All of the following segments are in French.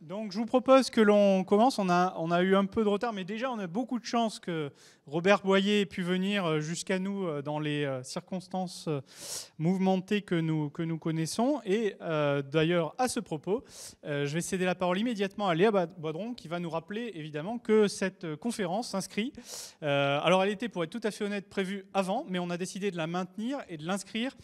Donc je vous propose que l'on commence. On a eu un peu de retard, mais déjà on a beaucoup de chance que Robert Boyer ait pu venir jusqu'à nous dans les circonstances mouvementées que nous connaissons. Et d'ailleurs, à ce propos, je vais céder la parole immédiatement à Léa Boidron, qui va nous rappeler évidemment que cette conférence s'inscrit. Alors elle était, pour être tout à fait honnête, prévue avant, mais on a décidé de la maintenir et de l'inscrire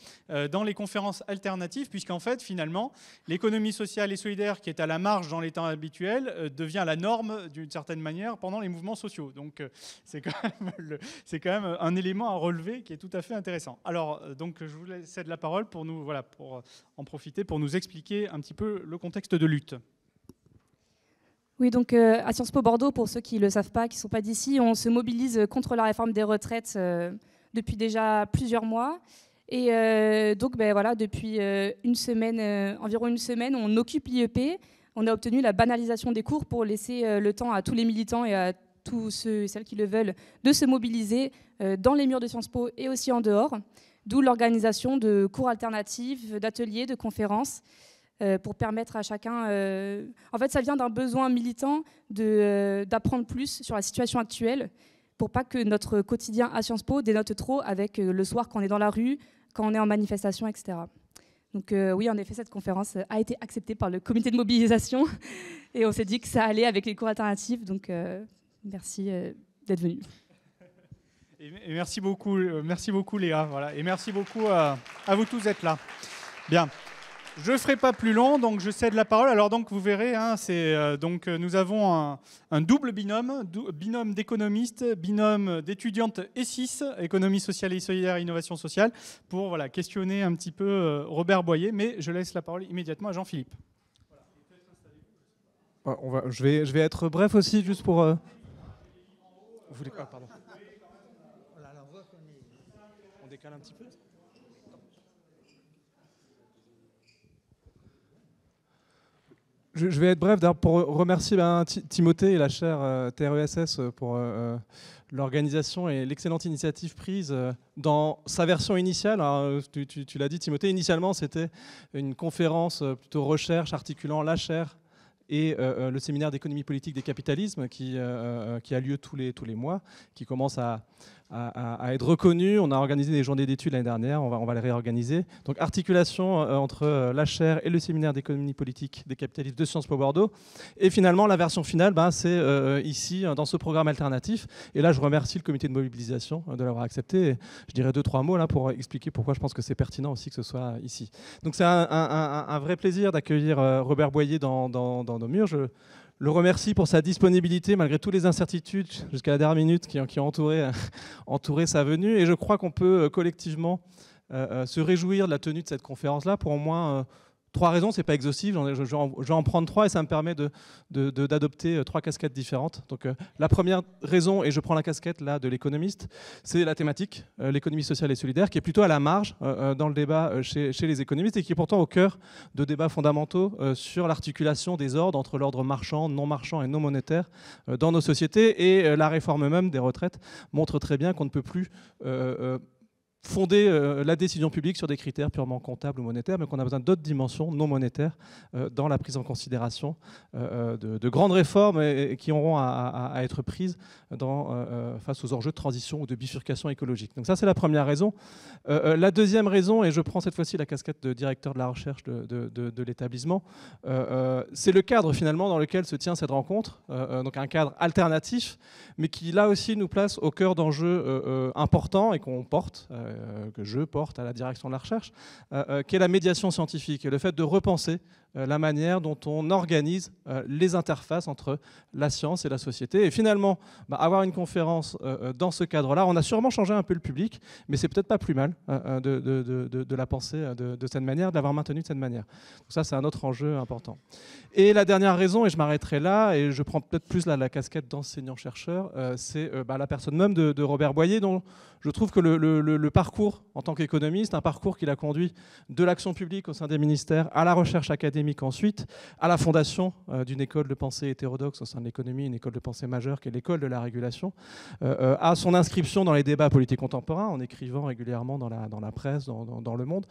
dans les conférences alternatives, puisqu'en fait, finalement, l'économie sociale et solidaire qui est à la marge dans les temps habituels devient la norme d'une certaine manière pendant les mouvements sociaux. Donc c'est quand même un élément à relever qui est tout à fait intéressant. Alors donc je vous cède la parole pour en profiter pour nous expliquer un petit peu le contexte de lutte. Oui, donc à Sciences Po Bordeaux, pour ceux qui ne le savent pas, qui ne sont pas d'ici, on se mobilise contre la réforme des retraites depuis déjà plusieurs mois. Et donc voilà, depuis environ une semaine, on occupe l'IEP. On a obtenu la banalisation des cours pour laisser le temps à tous les militants et à tous ceux et celles qui le veulent de se mobiliser dans les murs de Sciences Po et aussi en dehors. D'où l'organisation de cours alternatifs, d'ateliers, de conférences pour permettre à chacun... En fait, ça vient d'un besoin militant d'apprendre plus sur la situation actuelle pour pas que notre quotidien à Sciences Po dénote trop avec le soir quand on est dans la rue, quand on est en manifestation, etc. Donc oui, en effet, cette conférence a été acceptée par le comité de mobilisation et on s'est dit que ça allait avec les cours alternatifs. Donc merci d'être venu. Et merci beaucoup Léa. Voilà. Et merci beaucoup à vous tous d'être là. Bien. Je ne ferai pas plus long, donc je cède la parole. Alors donc vous verrez, donc nous avons un double binôme d'économistes, binôme d'étudiantes E6, économie sociale et solidaire et innovation sociale, pour questionner un petit peu Robert Boyer. Mais je laisse la parole immédiatement à Jean-Philippe. Je vais être bref aussi, juste pour... pardon. On décale un petit peu. Je vais être bref pour remercier Timothée et la chaire TRESS pour l'organisation et l'excellente initiative prise dans sa version initiale. Alors, tu l'as dit, Timothée, initialement c'était une conférence plutôt recherche articulant la chaire et le séminaire d'économie politique des capitalismes qui a lieu tous les mois, qui commence à être reconnu. On a organisé des journées d'études l'année dernière, on va les réorganiser. Donc articulation entre la chaire et le séminaire d'économie politique des capitalistes de Sciences Po Bordeaux. Et finalement, la version finale, c'est ici, dans ce programme alternatif. Et là, je remercie le comité de mobilisation de l'avoir accepté. Et je dirais 2-3 mots là pour expliquer pourquoi je pense que c'est pertinent aussi que ce soit ici. Donc c'est un vrai plaisir d'accueillir Robert Boyer dans nos murs. Je le remercie pour sa disponibilité malgré toutes les incertitudes jusqu'à la dernière minute qui ont entouré sa venue. Et je crois qu'on peut collectivement se réjouir de la tenue de cette conférence-là pour au moins 3 raisons. C'est pas exhaustif, je vais en prendre 3 et ça me permet d'adopter 3 casquettes différentes. Donc la première raison, et je prends la casquette là de l'économiste, c'est la thématique, l'économie sociale et solidaire, qui est plutôt à la marge dans le débat chez les économistes et qui est pourtant au cœur de débats fondamentaux sur l'articulation des ordres entre l'ordre marchand, non marchand et non monétaire dans nos sociétés. Et la réforme même des retraites montre très bien qu'on ne peut plus fonder la décision publique sur des critères purement comptables ou monétaires, mais qu'on a besoin d'autres dimensions non monétaires dans la prise en considération de grandes réformes qui auront à être prises face aux enjeux de transition ou de bifurcation écologique. Donc ça, c'est la première raison. La deuxième raison, et je prends cette fois-ci la casquette de directeur de la recherche de l'établissement, c'est le cadre finalement dans lequel se tient cette rencontre, donc un cadre alternatif, mais qui là aussi nous place au cœur d'enjeux importants et qu'on porte, que je porte à la direction de la recherche, qui est la médiation scientifique et le fait de repenser la manière dont on organise les interfaces entre la science et la société. Et finalement, avoir une conférence dans ce cadre-là, on a sûrement changé un peu le public, mais c'est peut-être pas plus mal de la penser de cette manière, de l'avoir maintenue de cette manière. Donc ça, c'est un autre enjeu important. Et la dernière raison, et je m'arrêterai là, et je prends peut-être plus la casquette d'enseignant-chercheur, c'est la personne même de Robert Boyer, dont je trouve que le parcours en tant qu'économiste, un parcours qu'il a conduit de l'action publique au sein des ministères à la recherche académique ensuite, à la fondation d'une école de pensée hétérodoxe au sein de l'économie, une école de pensée majeure qui est l'école de la régulation, à son inscription dans les débats politiques contemporains en écrivant régulièrement dans la presse, dans Le Monde.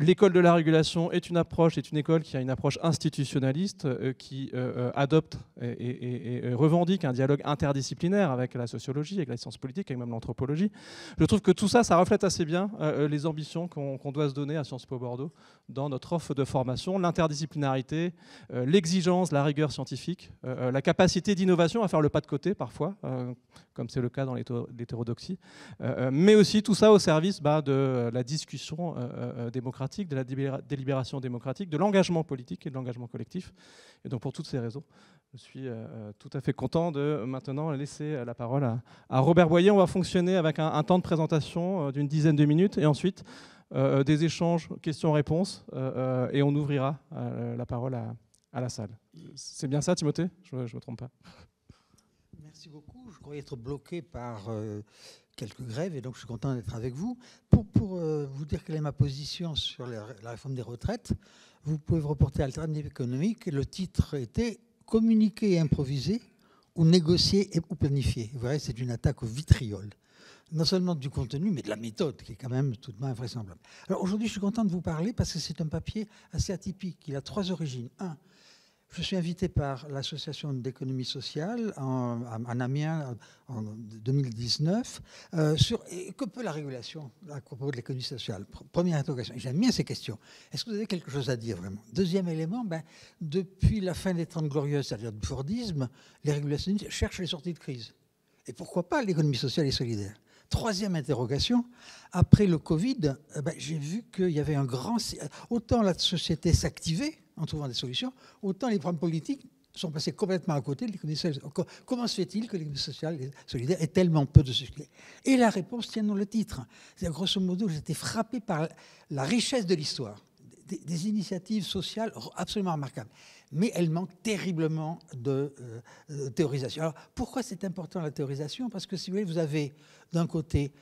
L'école de la régulation est une école qui a une approche institutionnaliste, qui adopte et revendique un dialogue interdisciplinaire avec la sociologie, avec la science politique, avec même l'anthropologie. Je trouve que tout ça, ça reflète assez bien les ambitions qu'on doit se donner à Sciences Po Bordeaux dans notre offre de formation, l'interdisciplinarité, l'exigence, la rigueur scientifique, la capacité d'innovation à faire le pas de côté parfois, comme c'est le cas dans l'hétérodoxie, mais aussi tout ça au service de la discussion démocratique, de la délibération démocratique, de l'engagement politique et de l'engagement collectif. Et donc pour toutes ces raisons, je suis tout à fait content de maintenant laisser la parole à Robert Boyer. On va fonctionner avec un temps de présentation d'une dizaine de minutes et ensuite des échanges, questions-réponses, et on ouvrira la parole à la salle. C'est bien ça, Timothée? Je ne me trompe pas. Merci beaucoup. Je croyais être bloqué par quelques grèves et donc je suis content d'être avec vous. Pour vous dire quelle est ma position sur la réforme des retraites, vous pouvez vous reporter à Alternative économique. Le titre était « Communiquer et improviser ou négocier ou planifier ». Vous voyez, c'est une attaque au vitriol. Non seulement du contenu, mais de la méthode, qui est quand même tout de même invraisemblable. Alors aujourd'hui, je suis content de vous parler parce que c'est un papier assez atypique. Il a 3 origines. 1. Je suis invité par l'Association d'économie sociale en Amiens en 2019 sur que peut la régulation à propos de l'économie sociale. Première interrogation. J'aime bien ces questions. Est-ce que vous avez quelque chose à dire vraiment? Deuxième élément, depuis la fin des 30 glorieuses, c'est-à-dire du Fordisme, les régulationnistes cherchent les sorties de crise. Et pourquoi pas l'économie sociale et solidaire? Troisième interrogation, après le Covid, j'ai vu qu'il y avait un grand... Autant la société s'activait en trouvant des solutions, autant les problèmes politiques sont passés complètement à côté de l'économie sociale. Comment se fait-il que l'économie sociale et solidaire ait tellement peu de succès? Et la réponse tient dans le titre. C'est-à-dire, grosso modo, j'étais frappé par la richesse de l'histoire, des initiatives sociales absolument remarquables. Mais elle manque terriblement de théorisation. Alors, pourquoi c'est important la théorisation? Parce que, si vous voulez, vous avez d'un côté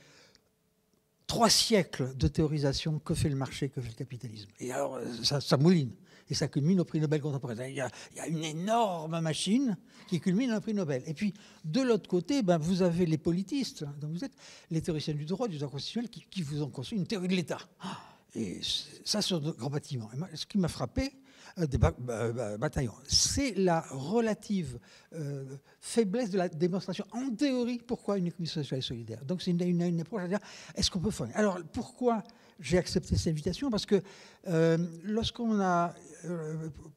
3 siècles de théorisation. Que fait le marché, que fait le capitalisme? Et alors, ça mouline. Et ça culmine au prix Nobel contemporain. Il y a une énorme machine qui culmine au prix Nobel. Et puis, de l'autre côté, vous avez les politistes, donc vous êtes les théoriciens du droit constitutionnel, qui vous ont construit une théorie de l'État. Et ça, sur de grands bâtiments. Et moi, ce qui m'a frappé, des bataillons, c'est la relative faiblesse de la démonstration en théorie pourquoi une économie sociale et solidaire. Donc c'est une approche à dire, est-ce qu'on peut faire? Alors pourquoi j'ai accepté cette invitation? Parce que lorsqu'on a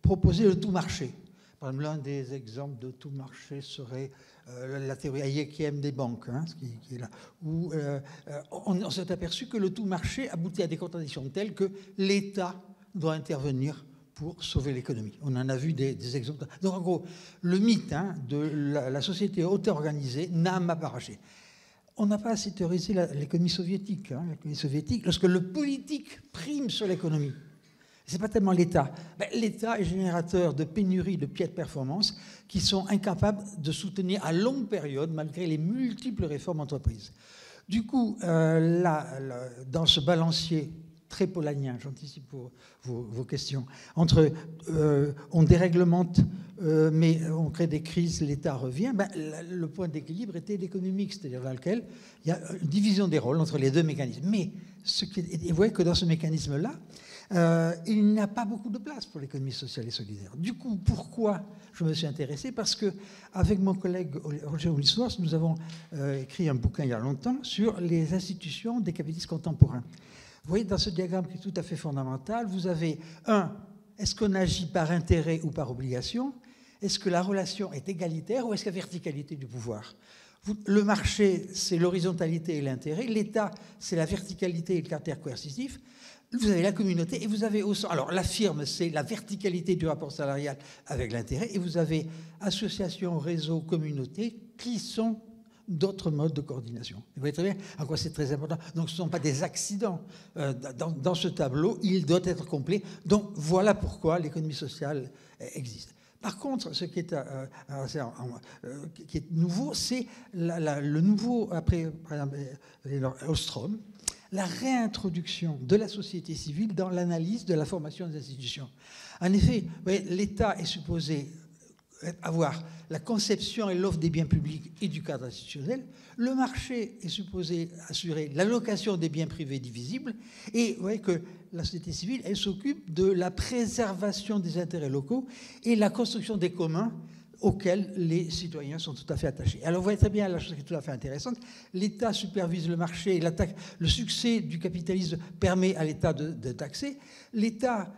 proposé le tout marché, par exemple, l'un des exemples de tout marché serait la théorie Hayek'ienne des banques, qui est là, où on s'est aperçu que le tout marché aboutit à des contradictions telles que l'État doit intervenir pour sauver l'économie. On en a vu des exemples. Donc en gros, le mythe de la société auto-organisée n'a pas arraché. On n'a pas assez théorisé l'économie soviétique. L'économie soviétique, lorsque le politique prime sur l'économie, ce n'est pas tellement l'État. L'État est générateur de pénuries de pieds de performance qui sont incapables de soutenir à longue période, malgré les multiples réformes entreprises. Du coup, dans ce balancier très polanien, j'anticipe vos questions, entre on déréglemente, mais on crée des crises, l'État revient, le point d'équilibre était l'économie mixte, c'est-à-dire dans lequel il y a une division des rôles entre les deux mécanismes. Mais vous voyez que dans ce mécanisme-là, il n'y a pas beaucoup de place pour l'économie sociale et solidaire. Du coup, pourquoi je me suis intéressé? Parce qu'avec mon collègue Roger Wilsworth, nous avons écrit un bouquin il y a longtemps sur les institutions des capitalistes contemporains. Vous voyez, dans ce diagramme qui est tout à fait fondamental, vous avez est-ce qu'on agit par intérêt ou par obligation? Est-ce que la relation est égalitaire ou est-ce qu'il y a verticalité du pouvoir? Le marché, c'est l'horizontalité et l'intérêt. L'État, c'est la verticalité et le caractère coercitif. Vous avez la communauté et vous avez au centre. Alors, la firme, c'est la verticalité du rapport salarial avec l'intérêt. Et vous avez associations, réseaux, communautés qui sont d'autres modes de coordination. Vous voyez très bien en quoi c'est très important. Donc, ce ne sont pas des accidents. Dans ce tableau, il doit être complet. Donc, voilà pourquoi l'économie sociale existe. Par contre, ce qui est nouveau, c'est le nouveau, après, par exemple, Ostrom, la réintroduction de la société civile dans l'analyse de la formation des institutions. En effet, l'État est supposé avoir la conception et l'offre des biens publics et du cadre institutionnel. Le marché est supposé assurer l'allocation des biens privés divisibles. Et vous voyez que la société civile, elle s'occupe de la préservation des intérêts locaux et la construction des communs auxquels les citoyens sont tout à fait attachés. Alors vous voyez très bien la chose qui est tout à fait intéressante. L'État supervise le marché, le succès du capitalisme permet à l'État de taxer. L'État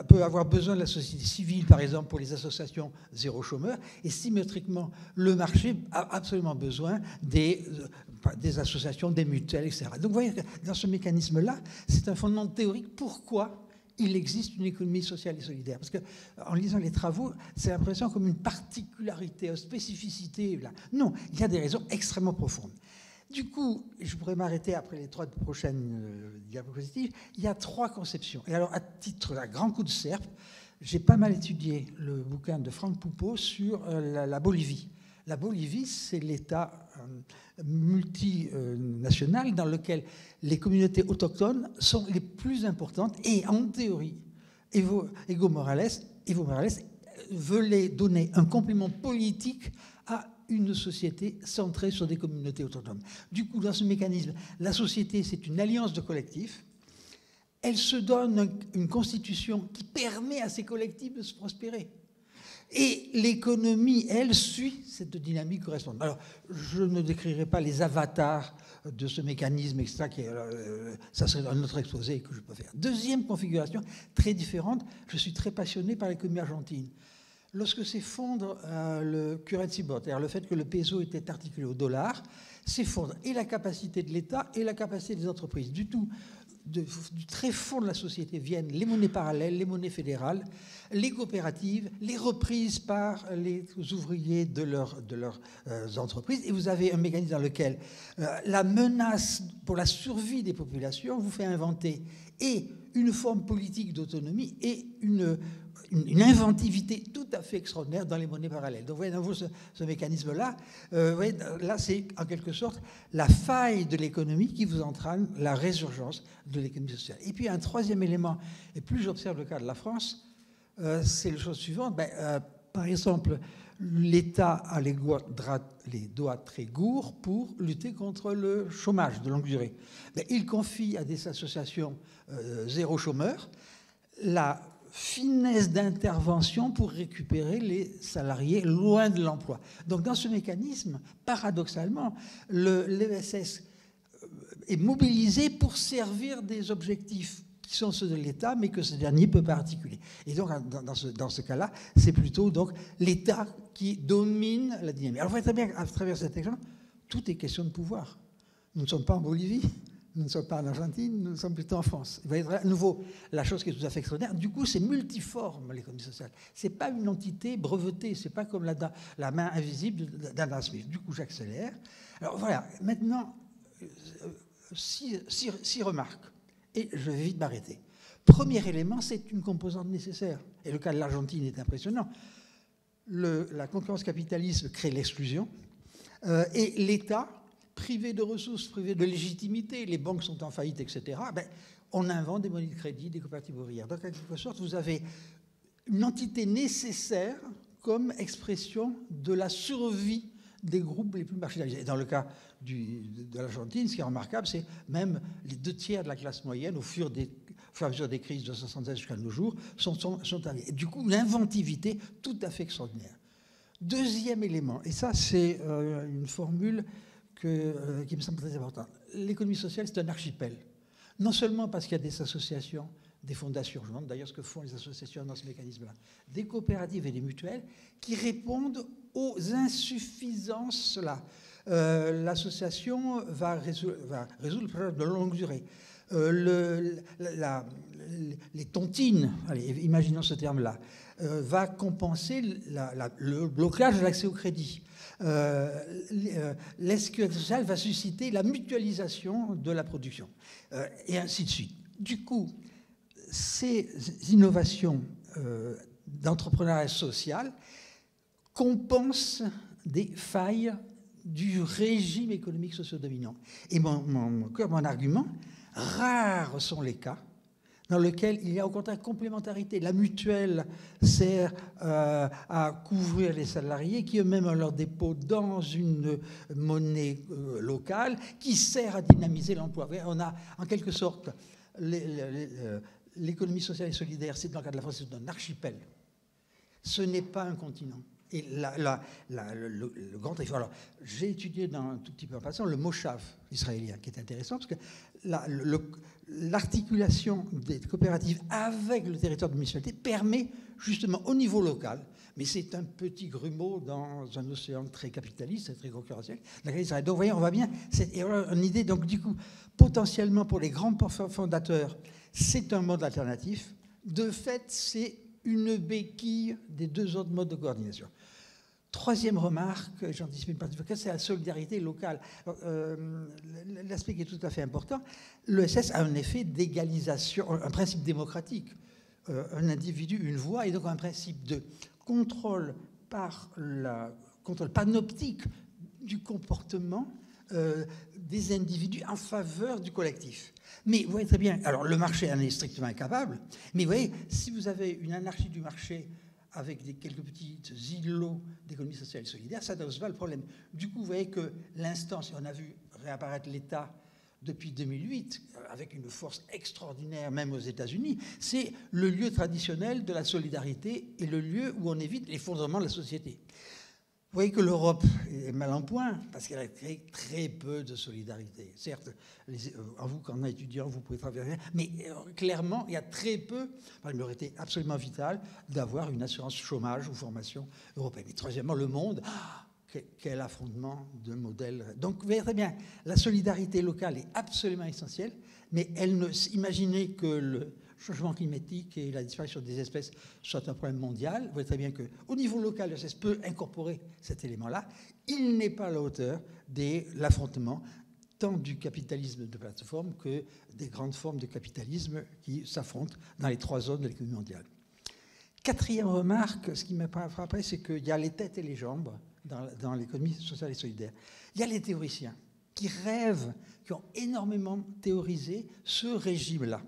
peut avoir besoin de la société civile, par exemple, pour les associations zéro chômeur, et symétriquement, le marché a absolument besoin des associations, des mutuelles, etc. Donc vous voyez que dans ce mécanisme-là, c'est un fondement théorique. Pourquoi il existe une économie sociale et solidaire? Parce qu'en lisant les travaux, c'est l'impression comme une particularité, une spécificité. Là. Non, il y a des raisons extrêmement profondes. Du coup, je pourrais m'arrêter après les 3 prochaines diapositives. Il y a 3 conceptions. Et alors, à titre d'un grand coup de serpe, j'ai pas mal étudié le bouquin de Franck Poupeau sur la Bolivie. La Bolivie, c'est l'État multinational dans lequel les communautés autochtones sont les plus importantes. Et en théorie, Evo Morales veut donner un complément politique à une société centrée sur des communautés autonomes. Du coup, dans ce mécanisme, la société, c'est une alliance de collectifs. Elle se donne une constitution qui permet à ces collectifs de se prospérer. Et l'économie, elle, suit cette dynamique correspondante. Alors, je ne décrirai pas les avatars de ce mécanisme, etc. Ça serait un autre exposé que je peux faire. Deuxième configuration, très différente. Je suis très passionné par l'économie argentine. Lorsque s'effondre le currency bond, c'est-à-dire le fait que le peso était articulé au dollar, s'effondre et la capacité de l'État et la capacité des entreprises. Du très fond de la société viennent les monnaies parallèles, les monnaies fédérales, les coopératives, les reprises par les ouvriers de leurs entreprises. Et vous avez un mécanisme dans lequel la menace pour la survie des populations vous fait inventer et une forme politique d'autonomie et une inventivité tout à fait extraordinaire dans les monnaies parallèles. Donc, vous voyez, dans ce mécanisme-là, là, c'est en quelque sorte la faille de l'économie qui vous entraîne la résurgence de l'économie sociale. Et puis, un troisième élément, et plus j'observe le cas de la France, c'est la chose suivante. Par exemple, l'État a les doigts très gourds pour lutter contre le chômage de longue durée. Il confie à des associations zéro chômeur la finesse d'intervention pour récupérer les salariés loin de l'emploi. Donc dans ce mécanisme, paradoxalement, l'ESS est mobilisé pour servir des objectifs qui sont ceux de l'État, mais que ce dernier ne peut pas articuler. Et donc dans ce cas-là, c'est plutôt donc l'État qui domine la dynamique. Alors vous voyez très bien, à travers cet exemple, tout est question de pouvoir. Nous ne sommes pas en Bolivie, nous ne sommes pas en Argentine, nous sommes plutôt en France. Vous voyez à nouveau la chose qui est tout à fait extraordinaire. Du coup, c'est multiforme, l'économie sociale. Ce n'est pas une entité brevetée, ce n'est pas comme la main invisible d'Adam Smith. Du coup, j'accélère. Alors voilà, maintenant, 6 remarques. Et je vais vite m'arrêter. Premier élément, c'est une composante nécessaire. Et le cas de l'Argentine est impressionnant. La concurrence capitaliste crée l'exclusion. Et l'État, privé de ressources, privé de légitimité, les banques sont en faillite, etc., on invente des monnaies de crédit, des coopératives ouvrières. Donc, en quelque sorte, vous avez une entité nécessaire comme expression de la survie des groupes les plus marginalisés. Et dans le cas de l'Argentine, ce qui est remarquable, c'est même les 2/3 de la classe moyenne, au fur et à mesure des crises de 1976 jusqu'à nos jours, sont arrivés. Et du coup, une inventivité tout à fait extraordinaire. Deuxième élément, et ça, c'est une formule qui me semble très importante. L'économie sociale, c'est un archipel. Non seulement parce qu'il y a des associations, des fondations, je me demande d'ailleurs ce que font les associations dans ce mécanisme-là, des coopératives et des mutuelles qui répondent aux insuffisances là. L'association va résoudre le problème de longue durée. Les tontines, allez, imaginons ce terme-là, va compenser le blocage de l'accès au crédit. L'esquisse sociale va susciter la mutualisation de la production, et ainsi de suite. Du coup, ces innovations d'entrepreneuriat social compensent des failles du régime économique socio-dominant. Et mon argument, rares sont les cas dans lequel il y a au contraire complémentarité. La mutuelle sert à couvrir les salariés qui eux-mêmes ont leur dépôt dans une monnaie locale qui sert à dynamiser l'emploi. On a en quelque sorte l'économie sociale et solidaire, c'est dans le cas de la France, c'est un archipel. Ce n'est pas un continent. Et le grand effort. Alors, j'ai étudié un tout petit peu en passant le moshav israélien, qui est intéressant, parce que l'articulation des coopératives avec le territoire de municipalité permet justement au niveau local, mais c'est un petit grumeau dans un océan très capitaliste, très concurrentiel. Donc, vous voyez, on voit bien, c'est une idée, donc du coup, potentiellement pour les grands fondateurs, c'est un mode alternatif. De fait, c'est une béquille des deux autres modes de coordination. Troisième remarque, j'anticipe une partie, c'est la solidarité locale. L'aspect qui est tout à fait important, l'ESS a un effet d'égalisation, un principe démocratique. Un individu, une voix, et donc un principe de contrôle panoptique du comportement des individus en faveur du collectif. Mais vous voyez très bien, alors le marché en est strictement incapable, mais vous voyez, si vous avez une anarchie du marché avec quelques petits îlots d'économie sociale et solidaire, ça ne pose pas le problème. Du coup, vous voyez que l'instance, on a vu réapparaître l'État depuis 2008, avec une force extraordinaire, même aux États-Unis, c'est le lieu traditionnel de la solidarité et le lieu où on évite l'effondrement de la société. Vous voyez que l'Europe est mal en point, parce qu'elle a créé très peu de solidarité. Certes, vous, qu'en étudiant, vous pouvez travailler, mais clairement, il y a très peu. Il aurait été absolument vital d'avoir une assurance chômage ou formation européenne. Et troisièmement, le monde, quel affrontement de modèles. Donc, vous voyez très bien, la solidarité locale est absolument essentielle, mais imaginez que le changement climatique et la disparition des espèces soit un problème mondial. Vous voyez très bien qu'au niveau local, l'ESS peut incorporer cet élément-là. Il n'est pas à la hauteur de l'affrontement tant du capitalisme de plateforme que des grandes formes de capitalisme qui s'affrontent dans les trois zones de l'économie mondiale. Quatrième remarque, ce qui m'a frappé, c'est qu'il y a les têtes et les jambes dans l'économie sociale et solidaire. Il y a les théoriciens qui rêvent, qui ont énormément théorisé ce régime-là.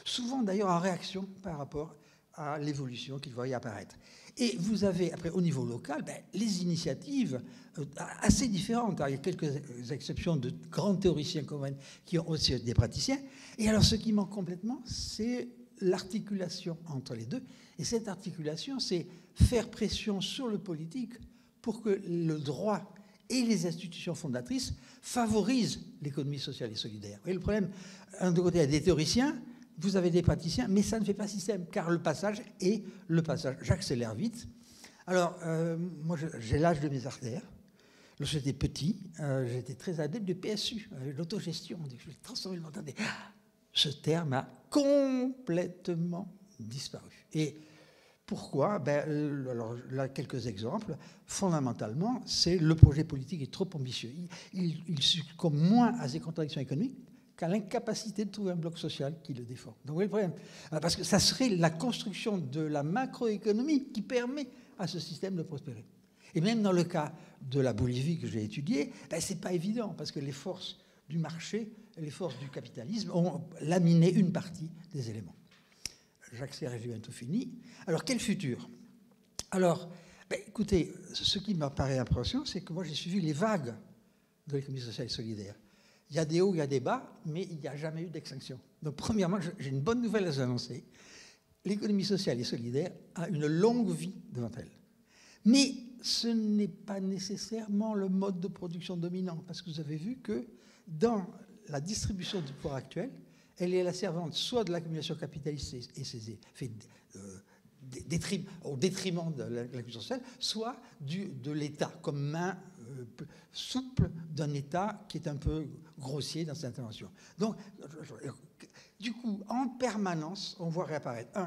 Souvent d'ailleurs en réaction par rapport à l'évolution qu'ils voyaient apparaître. Et vous avez, après, au niveau local, les initiatives assez différentes. Alors, il y a quelques exceptions de grands théoriciens qui ont aussi des praticiens. Et alors, ce qui manque complètement, c'est l'articulation entre les deux. Et cette articulation, c'est faire pression sur le politique pour que le droit et les institutions fondatrices favorisent l'économie sociale et solidaire. Et le problème, d'un côté, il y a des théoriciens, vous avez des praticiens, mais ça ne fait pas système, car le passage est le passage. J'accélère vite. Alors, moi, j'ai l'âge de mes artères. Lorsque j'étais petit, j'étais très adepte de PSU, l'autogestion. Je vais transformer le monde. Ce terme a complètement disparu. Et pourquoi ? Alors, là, quelques exemples. Fondamentalement, c'est le projet politique est trop ambitieux. Il succombe moins à ses contradictions économiques qu'à l'incapacité de trouver un bloc social qui le défend. Donc, vous voyez le problème. Parce que ça serait la construction de la macroéconomie qui permet à ce système de prospérer. Et même dans le cas de la Bolivie que j'ai étudiée, ce n'est pas évident, parce que les forces du marché, les forces du capitalisme ont laminé une partie des éléments. J'accélère, j'ai bientôt fini. Alors, quel futur ? Alors, écoutez, ce qui m'apparaît impressionnant, c'est que moi, j'ai suivi les vagues de l'économie sociale et solidaire. Il y a des hauts, il y a des bas, mais il n'y a jamais eu d'extinction. Donc, premièrement, j'ai une bonne nouvelle à vous annoncer. L'économie sociale et solidaire a une longue vie devant elle. Mais ce n'est pas nécessairement le mode de production dominant, parce que vous avez vu que dans la distribution du pouvoir actuel, elle est la servante soit de l'accumulation capitaliste et ses effets au détriment de l'accumulation sociale, soit de l'État comme main souple d'un État qui est un peu grossier dans ses interventions. Donc, du coup, en permanence, on voit réapparaître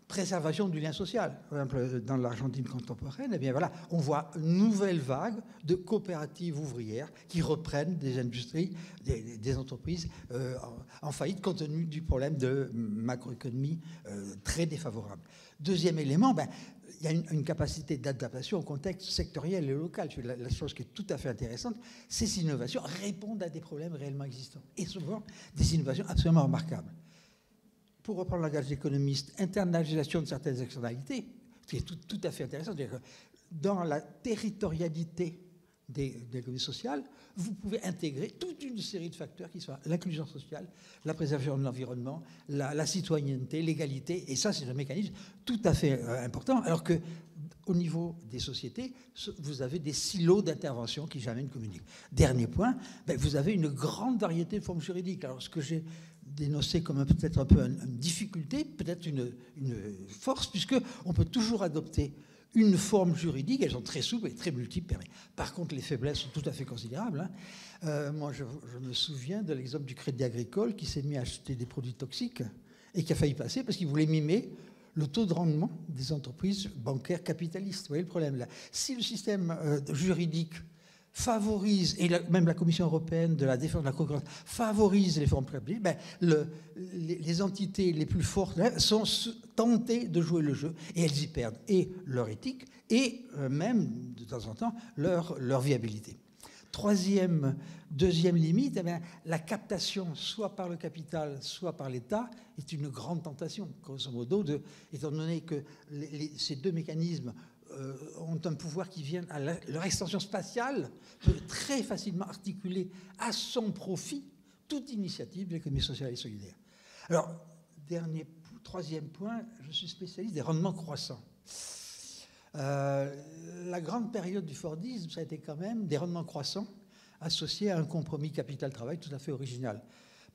préservation du lien social. Par exemple, dans l'Argentine contemporaine, eh bien voilà, on voit une nouvelle vague de coopératives ouvrières qui reprennent des industries, des entreprises en faillite compte tenu du problème de macroéconomie très défavorable. Deuxième élément, il y a une capacité d'adaptation au contexte sectoriel et local. La chose qui est tout à fait intéressante, ces innovations répondent à des problèmes réellement existants et souvent des innovations absolument remarquables. pour reprendre le langage d'économiste, internalisation de certaines externalités, ce qui est tout à fait intéressant. C'est-à-dire que dans la territorialité de l'économie sociale, vous pouvez intégrer toute une série de facteurs qui sont l'inclusion sociale, la préservation de l'environnement, la citoyenneté, l'égalité, et ça, c'est un mécanisme tout à fait important, alors que au niveau des sociétés, vous avez des silos d'intervention qui jamais ne communiquent. Dernier point, vous avez une grande variété de formes juridiques. Alors, ce que j'ai dénoncé comme peut-être un peu une difficulté, peut-être une force, puisqu'on peut toujours adopter une forme juridique, elles sont très souples et très multiples. Par contre, les faiblesses sont tout à fait considérables. Moi, je me souviens de l'exemple du Crédit Agricole qui s'est mis à acheter des produits toxiques et qui a failli passer parce qu'il voulait mimer le taux de rendement des entreprises bancaires capitalistes. Vous voyez le problème là. Si le système juridique favorise, et même la Commission européenne de la défense de la concurrence favorise les formes publiques, les entités les plus fortes sont tentées de jouer le jeu et elles y perdent et leur éthique et même, de temps en temps, leur viabilité. Deuxième limite, la captation, soit par le capital, soit par l'État, est une grande tentation, grosso modo, étant donné que ces deux mécanismes ont un pouvoir qui vient à leur extension spatiale, peut très facilement articuler à son profit toute initiative de l'économie sociale et solidaire. Alors, troisième point, je suis spécialiste des rendements croissants. La grande période du Fordisme, ça a été quand même des rendements croissants associés à un compromis capital-travail tout à fait original.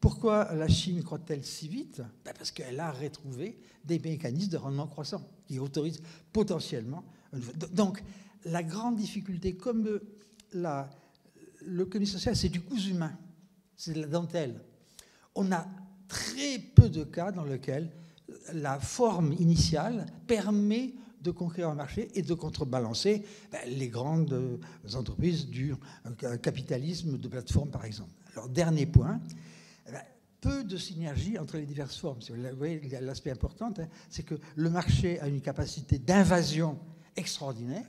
Pourquoi la Chine croît-elle si vite? Parce qu'elle a retrouvé des mécanismes de rendement croissant qui autorisent potentiellement. Donc, la grande difficulté, comme l'économie sociale, c'est du cousu humain, c'est de la dentelle. On a très peu de cas dans lesquels la forme initiale permet de conquérir un marché et de contrebalancer les grandes entreprises du capitalisme de plateforme, par exemple. Alors, dernier point, peu de synergie entre les diverses formes. Vous voyez, l'aspect important, c'est que le marché a une capacité d'invasion extraordinaire.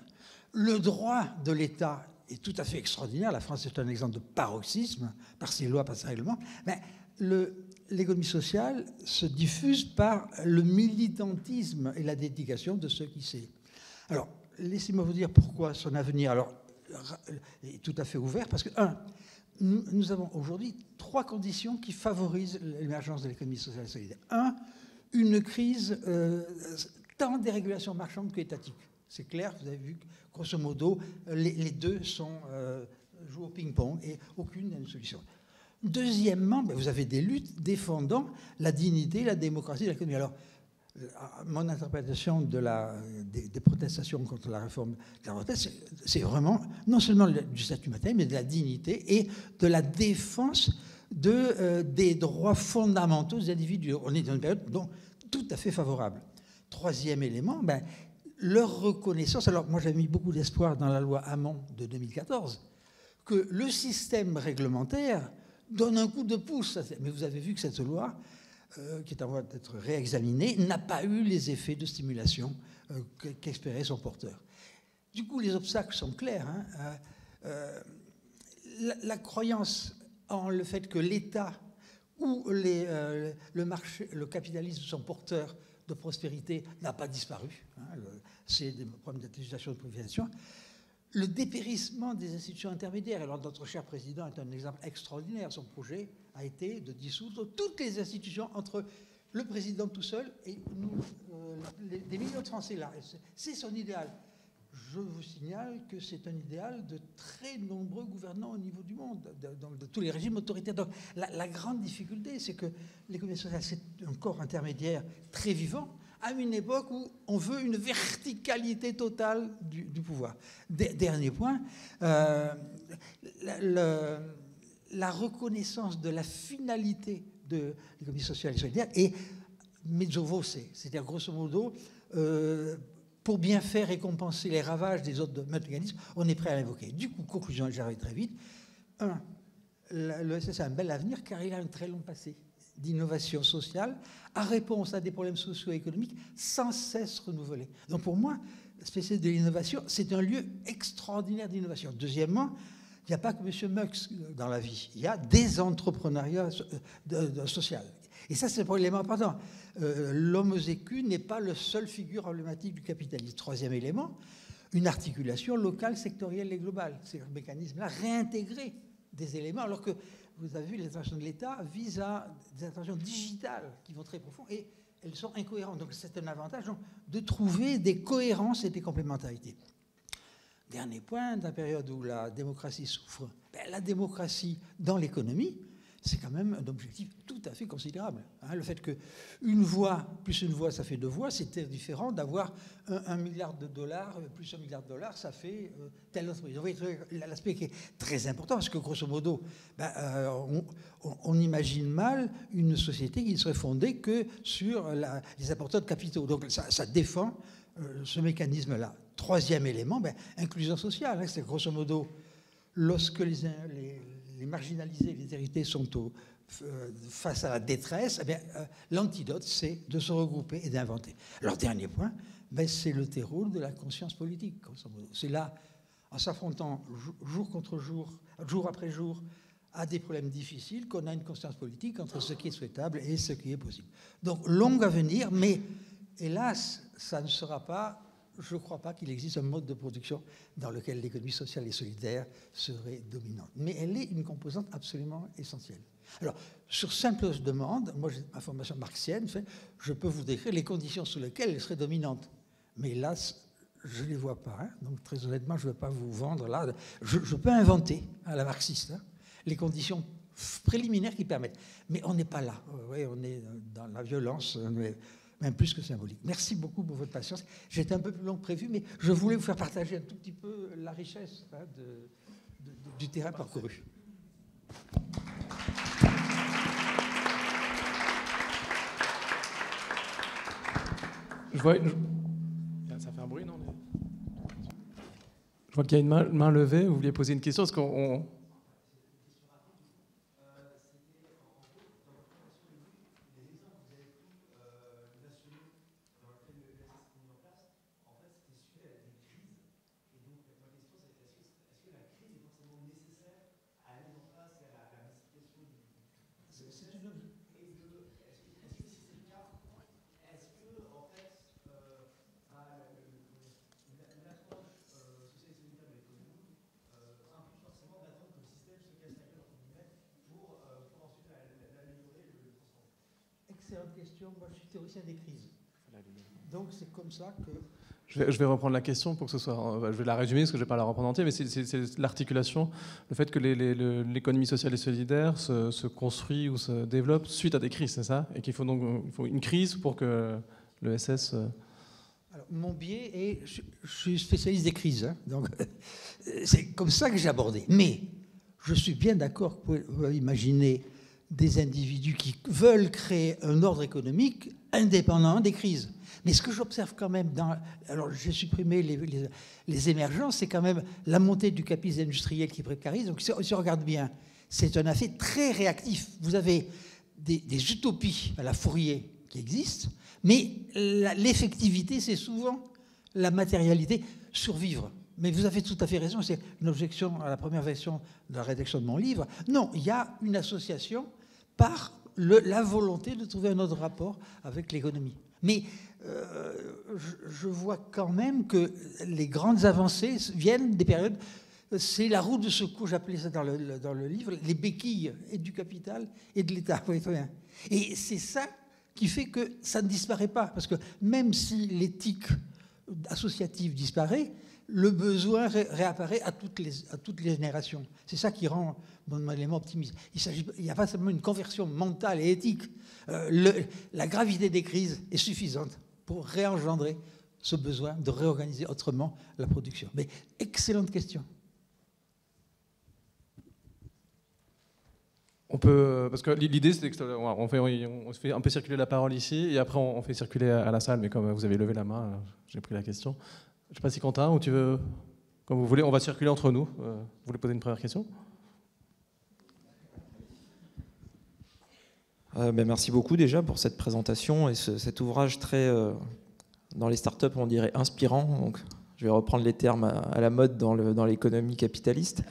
Le droit de l'État est tout à fait extraordinaire. La France est un exemple de paroxysme, par ses lois, par ses règlements. L'économie sociale se diffuse par le militantisme et la dédication de ceux qui savent. Alors, laissez-moi vous dire pourquoi son avenir est tout à fait ouvert. Parce que, nous avons aujourd'hui 3 conditions qui favorisent l'émergence de l'économie sociale et solidaire. Une crise tant des régulations marchandes qu'étatiques. C'est clair, vous avez vu que, grosso modo, les deux jouent au ping-pong et aucune n'a une solution. Deuxièmement, vous avez des luttes défendant la dignité, la démocratie de l'économie. Alors, mon interprétation des protestations contre la réforme de la retraite, c'est vraiment non seulement du statut matériel, mais de la dignité et de la défense des droits fondamentaux des individus. On est dans une période tout à fait favorable. Troisième élément, leur reconnaissance. Alors, moi, j'avais mis beaucoup d'espoir dans la loi Hamon de 2014, que le système réglementaire donne un coup de pouce. Mais vous avez vu que cette loi, qui est en voie d'être réexaminée, n'a pas eu les effets de stimulation qu'espérait son porteur. Du coup, les obstacles sont clairs. La croyance en le fait que l'État ou le marché, le capitalisme sont porteurs de prospérité n'a pas disparu. C'est des problèmes d'intelligence et de privatisation. Le dépérissement des institutions intermédiaires. Alors, notre cher président est un exemple extraordinaire. Son projet a été de dissoudre toutes les institutions entre le président tout seul et nous, des millions de Français là. C'est son idéal. Je vous signale que c'est un idéal de très nombreux gouvernants au niveau du monde, de tous les régimes autoritaires. Donc, la grande difficulté, c'est que l'économie sociale, c'est un corps intermédiaire très vivant, à une époque où on veut une verticalité totale du pouvoir. Dernier point, la reconnaissance de la finalité de l'économie sociale et solidaire est mezzo voce, c'est-à-dire grosso modo, pour bien faire et compenser les ravages des autres mécanismes, on est prêt à l'invoquer. Du coup, conclusion, j'arrive très vite. Le SS a un bel avenir car il a un très long passé d'innovation sociale à réponse à des problèmes socio-économiques sans cesse renouvelés. Donc pour moi, la spécialité de l'innovation, c'est un lieu extraordinaire d'innovation. Deuxièmement, il n'y a pas que M. Mux dans la vie. Il y a des entrepreneuriats sociaux. Et ça, c'est un élément important. L'homo écu n'est pas le seul figure emblématique du capitalisme. Troisième élément, une articulation locale, sectorielle et globale. C'est un mécanisme-là, réintégrer des éléments, alors que, vous avez vu, les interventions de l'État visent à des interventions digitales qui vont très profond et elles sont incohérentes. Donc c'est un avantage donc, de trouver des cohérences et des complémentarités. Dernier point, dans la période où la démocratie souffre, la démocratie dans l'économie, c'est quand même un objectif tout à fait considérable. Hein, le fait qu'une voix, plus une voix, ça fait deux voix, c'est différent d'avoir $1 milliard plus $1 milliard, ça fait telle entreprise. Vous voyez l'aspect qui est très important, parce que grosso modo, on imagine mal une société qui ne serait fondée que sur les apporteurs de capitaux. Donc ça défend ce mécanisme-là. Troisième élément, inclusion sociale. Hein, c'est grosso modo, lorsque les marginalisés, les hérités sont face à la détresse, l'antidote, c'est de se regrouper et d'inventer. Alors, dernier point, c'est le terreau de la conscience politique. C'est là, en s'affrontant jour contre jour, jour après jour, à des problèmes difficiles, qu'on a une conscience politique entre ce qui est souhaitable et ce qui est possible. Donc, long à venir, mais hélas, ça ne sera pas... Je ne crois pas qu'il existe un mode de production dans lequel l'économie sociale et solidaire serait dominante. Mais elle est une composante absolument essentielle. Alors, sur simple demande, moi j'ai ma formation marxienne, je peux vous décrire les conditions sous lesquelles elle serait dominante. Mais hélas, je ne les vois pas. Hein. Donc très honnêtement, je ne veux pas vous vendre là. Je peux inventer à la marxiste les conditions préliminaires qui permettent. Mais on n'est pas là. Ouais, on est dans la violence. Même plus que symbolique. Merci beaucoup pour votre patience. J'étais un peu plus long que prévu, mais je voulais vous faire partager un tout petit peu la richesse du terrain parcouru. Ça fait un bruit, non? Je vois qu'il y a une main levée. Vous vouliez poser une question? Est-ce qu'on... Excellente question. Moi, je suis théoricien des crises. Donc, c'est comme ça que... Je vais reprendre la question pour que ce soit... Je vais la résumer parce que je ne vais pas la reprendre entière, mais c'est l'articulation, le fait que l'économie sociale et solidaire se construit ou se développe suite à des crises, c'est ça? Et qu'il faut donc une crise pour que le SS... Alors, mon biais est... Je suis spécialiste des crises, hein, donc c'est comme ça que j'ai abordé. Mais je suis bien d'accord que vous pouvez imaginer des individus qui veulent créer un ordre économique indépendant des crises. Mais ce que j'observe quand même alors j'ai supprimé les émergences, c'est quand même la montée du capitalisme industriel qui précarise. Donc si on regarde bien, c'est un effet très réactif. Vous avez des utopies à la Fourier qui existent, mais l'effectivité, c'est souvent la matérialité, survivre. Mais vous avez tout à fait raison, c'est une objection à la première version de la rédaction de mon livre. Non, il y a une association par la volonté de trouver un autre rapport avec l'économie. Mais je vois quand même que les grandes avancées viennent des périodes... C'est la roue de secours, j'appelais ça dans le livre, les béquilles et du capital et de l'État. Et c'est ça qui fait que ça ne disparaît pas. Parce que même si l'éthique associative disparaît, le besoin réapparaît à toutes les générations. C'est ça qui rend mon élément optimiste. Il n'y a pas seulement une conversion mentale et éthique. La gravité des crises est suffisante pour réengendrer ce besoin de réorganiser autrement la production. Mais excellente question. On peut, parce que l'idée, c'est qu'on fait un peu circuler la parole ici, et après on fait circuler à la salle, mais comme vous avez levé la main, j'ai pris la question. Je ne sais pas si Quentin, ou tu veux, comme vous voulez, on va circuler entre nous. Vous voulez poser une première question? Merci beaucoup déjà pour cette présentation et cet ouvrage très, dans les startups, on dirait inspirant. Donc, je vais reprendre les termes à la mode dans l'économie capitaliste.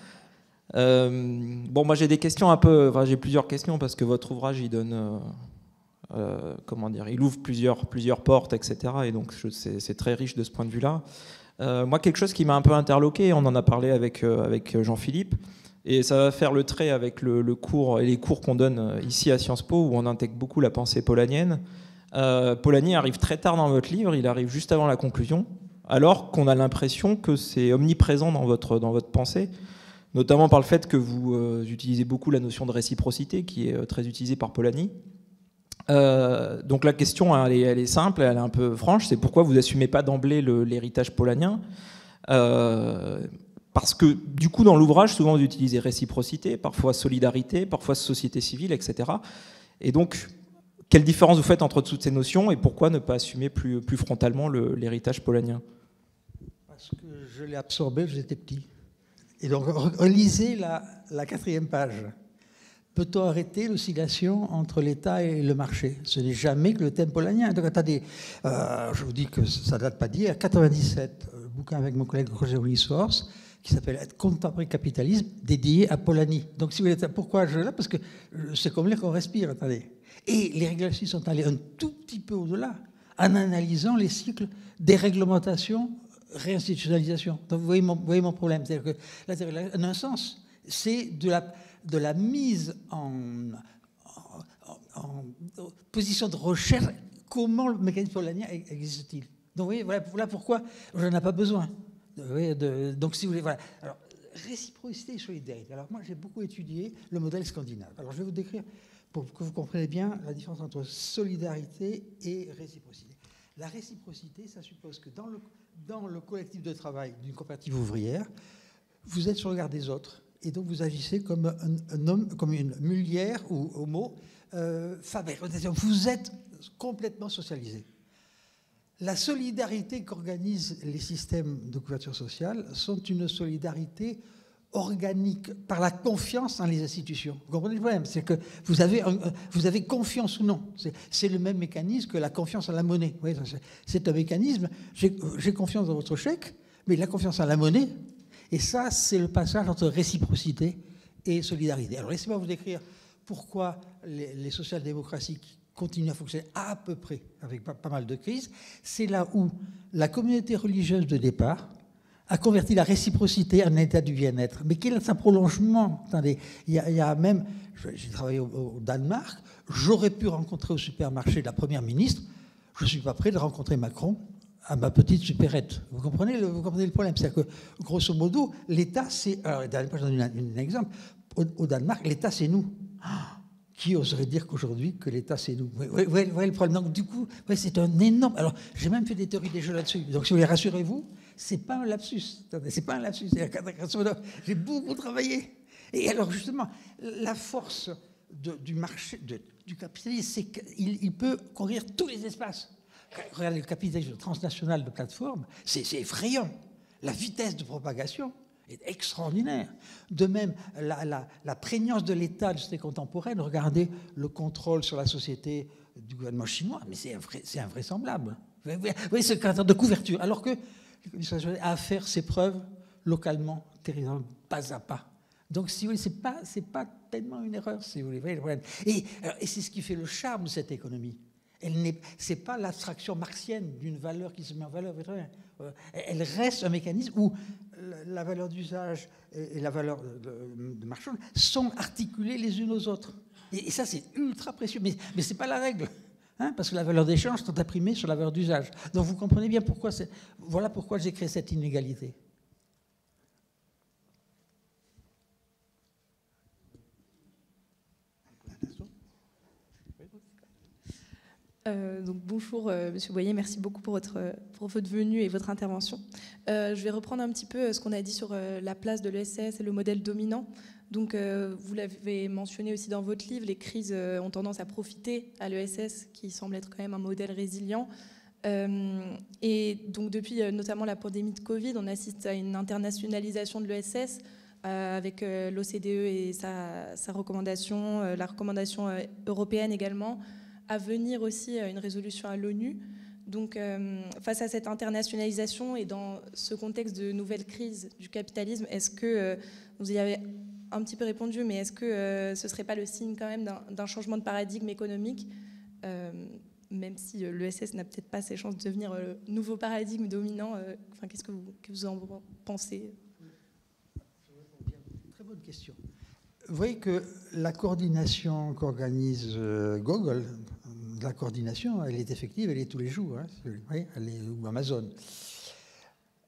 Bon, moi j'ai des questions un peu, enfin j'ai plusieurs questions parce que votre ouvrage il donne comment dire, il ouvre plusieurs portes, etc. Et donc c'est très riche de ce point de vue-là. Moi, quelque chose qui m'a un peu interloqué, on en a parlé avec Jean-Philippe, et ça va faire le trait avec le cours et les cours qu'on donne ici à Sciences Po, où on intègre beaucoup la pensée polanyienne. Polanyi arrive très tard dans votre livre, il arrive juste avant la conclusion, alors qu'on a l'impression que c'est omniprésent dans votre pensée, notamment par le fait que vous utilisez beaucoup la notion de réciprocité, qui est très utilisée par Polanyi. Donc la question, elle est simple, elle est un peu franche, c'est pourquoi vous n'assumez pas d'emblée l'héritage polanien, parce que du coup dans l'ouvrage, souvent vous utilisez réciprocité, parfois solidarité, parfois société civile, etc. Et donc, quelle différence vous faites entre toutes ces notions et pourquoi ne pas assumer plus frontalement l'héritage polanien? Parce que je l'ai absorbé, j'étais petit. Et donc, relisez la 4e page. Peut-on arrêter l'oscillation entre l'État et le marché? Ce n'est jamais que le thème polanien. Donc, attendez, je vous dis que ça ne date pas d'hier. 97, bouquin avec mon collègue Roger Willis-Force, qui s'appelle « Contemporain capitalisme », dédié à Polanyi. Donc, si vous voulez, pourquoi je l'ai? Parce que c'est comme l'air qu'on respire, attendez. Et les régulations sont allées un tout petit peu au-delà, en analysant les cycles des réglementations, réinstitutionnalisation. Donc, vous voyez mon problème. C'est-à-dire que, en un sens, c'est de la mise en position de recherche. Comment le mécanisme polanien existe-t-il? Donc, vous voyez, voilà pourquoi je n'en ai pas besoin. Donc, si vous voulez, voilà. Alors, réciprocité et solidarité. Alors, moi, j'ai beaucoup étudié le modèle scandinave. Alors, je vais vous décrire, pour que vous compreniez bien la différence entre solidarité et réciprocité. La réciprocité, ça suppose que dans le collectif de travail d'une coopérative ouvrière, vous êtes sur le regard des autres. Et donc, vous agissez comme un homme, comme une mulière ou homo faber. Vous êtes complètement socialisé. La solidarité qu'organisent les systèmes de couverture sociale sont une solidarité organique par la confiance dans les institutions. Vous comprenez le problème? C'est que vous avez confiance ou non. C'est le même mécanisme que la confiance en la monnaie. Oui, c'est un mécanisme. J'ai confiance dans votre chèque, mais la confiance en la monnaie, et ça, c'est le passage entre réciprocité et solidarité. Alors, laissez-moi vous décrire pourquoi les social-démocraties continuent à fonctionner à peu près avec pas mal de crises. C'est là où la communauté religieuse de départ a converti la réciprocité en un état du bien-être. Mais quel est son prolongement? Attendez, il y a même... J'ai travaillé au Danemark, j'aurais pu rencontrer au supermarché la première ministre, je ne suis pas prêt de rencontrer Macron à ma petite supérette. Vous comprenez le problème? C'est-à-dire que, grosso modo, l'État, c'est... Alors, je donne un exemple. Au Danemark, l'État, c'est nous. Qui oserait dire qu'aujourd'hui, que l'État, c'est nous? Vous voyez le problème? Donc, du coup, c'est un énorme... Alors, j'ai même fait des théories des jeux là-dessus. Donc, si vous voulez, rassurez-vous, c'est pas un lapsus. C'est pas un lapsus. J'ai beaucoup travaillé. Et alors, justement, la force du marché, du capitalisme, c'est qu'il peut conquérir tous les espaces. Regardez le capitalisme transnational de plateforme, c'est effrayant. La vitesse de propagation est extraordinaire. De même, la prégnance de l'État de société contemporaine, regardez le contrôle sur la société du gouvernement chinois, mais c'est invraisemblable. Vous voyez ce caractère de couverture, alors que l'administration a à faire ses preuves localement, territorialement, pas à pas. Donc, si vous voulez, c'est pas tellement une erreur, si vous voulez. Et c'est ce qui fait le charme de cette économie. Ce n'est pas l'abstraction marxienne d'une valeur qui se met en valeur. Elle reste un mécanisme où la valeur d'usage et la valeur de marchande sont articulées les unes aux autres. Et ça, c'est ultra précieux. Mais ce n'est pas la règle. Parce que la valeur d'échange est imprimée sur la valeur d'usage. Donc vous comprenez bien pourquoi voilà pourquoi j'ai créé cette inégalité. Donc bonjour Monsieur Boyer, merci beaucoup pour votre venue et votre intervention. Je vais reprendre un petit peu ce qu'on a dit sur la place de l'ESS et le modèle dominant. Donc vous l'avez mentionné aussi dans votre livre, les crises ont tendance à profiter à l'ESS qui semble être quand même un modèle résilient. Et donc depuis notamment la pandémie de Covid, on assiste à une internationalisation de l'ESS avec l'OCDE et sa recommandation, la recommandation européenne également, à venir aussi une résolution à l'ONU. Donc, face à cette internationalisation et dans ce contexte de nouvelle crise du capitalisme, est-ce que, vous y avez un petit peu répondu, mais est-ce que ce ne serait pas le signe quand même d'un changement de paradigme économique même si l'ESS n'a peut-être pas ses chances de devenir le nouveau paradigme dominant. Qu'est-ce que vous en pensez? Très bonne question. Vous voyez que la coordination qu'organise Google, la coordination, elle est effective, elle est tous les jours, hein, ou Amazon.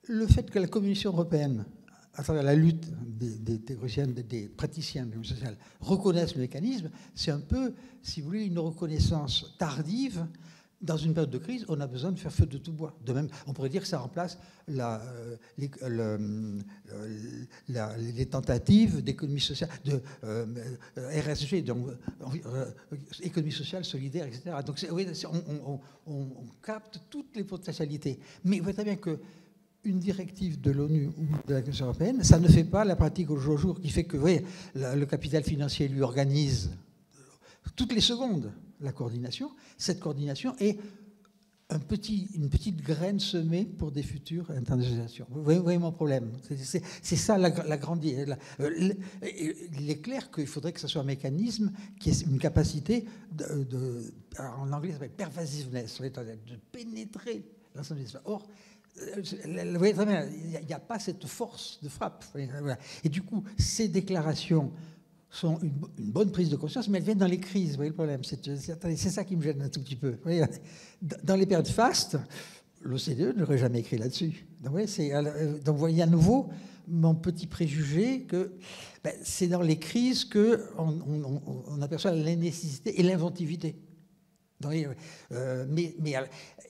Le fait que la Commission européenne, à travers la lutte des théoriciens, des praticiens de l'économie sociale, reconnaissent le mécanisme, c'est un peu, si vous voulez, une reconnaissance tardive. Dans une période de crise, on a besoin de faire feu de tout bois. De même, on pourrait dire que ça remplace les tentatives d'économie sociale, de RSG, donc économie sociale, solidaire, etc. Donc, on capte toutes les potentialités. Mais vous voyez très bien que une directive de l'ONU ou de la Commission européenne, ça ne fait pas la pratique au jour le jour, qui fait que, vous voyez, le capital financier lui organise toutes les secondes la coordination. Cette coordination est une petite graine semée pour des futures internationalisations. Vous voyez mon problème. C'est ça la grande idée. Il est clair qu'il faudrait que ce soit un mécanisme qui ait une capacité en anglais ça s'appelle pervasiveness, de pénétrer l'ensemble des espaces. Or, vous voyez très bien, il n'y a pas cette force de frappe. Et du coup, ces déclarations sont une bonne prise de conscience, mais elles viennent dans les crises. Vous voyez le problème, c'est ça qui me gêne un tout petit peu. Vous voyez, dans les périodes fastes, l'OCDE n'aurait jamais écrit là-dessus. Donc, vous voyez à nouveau mon petit préjugé que c'est dans les crises qu'on aperçoit la nécessité et l'inventivité.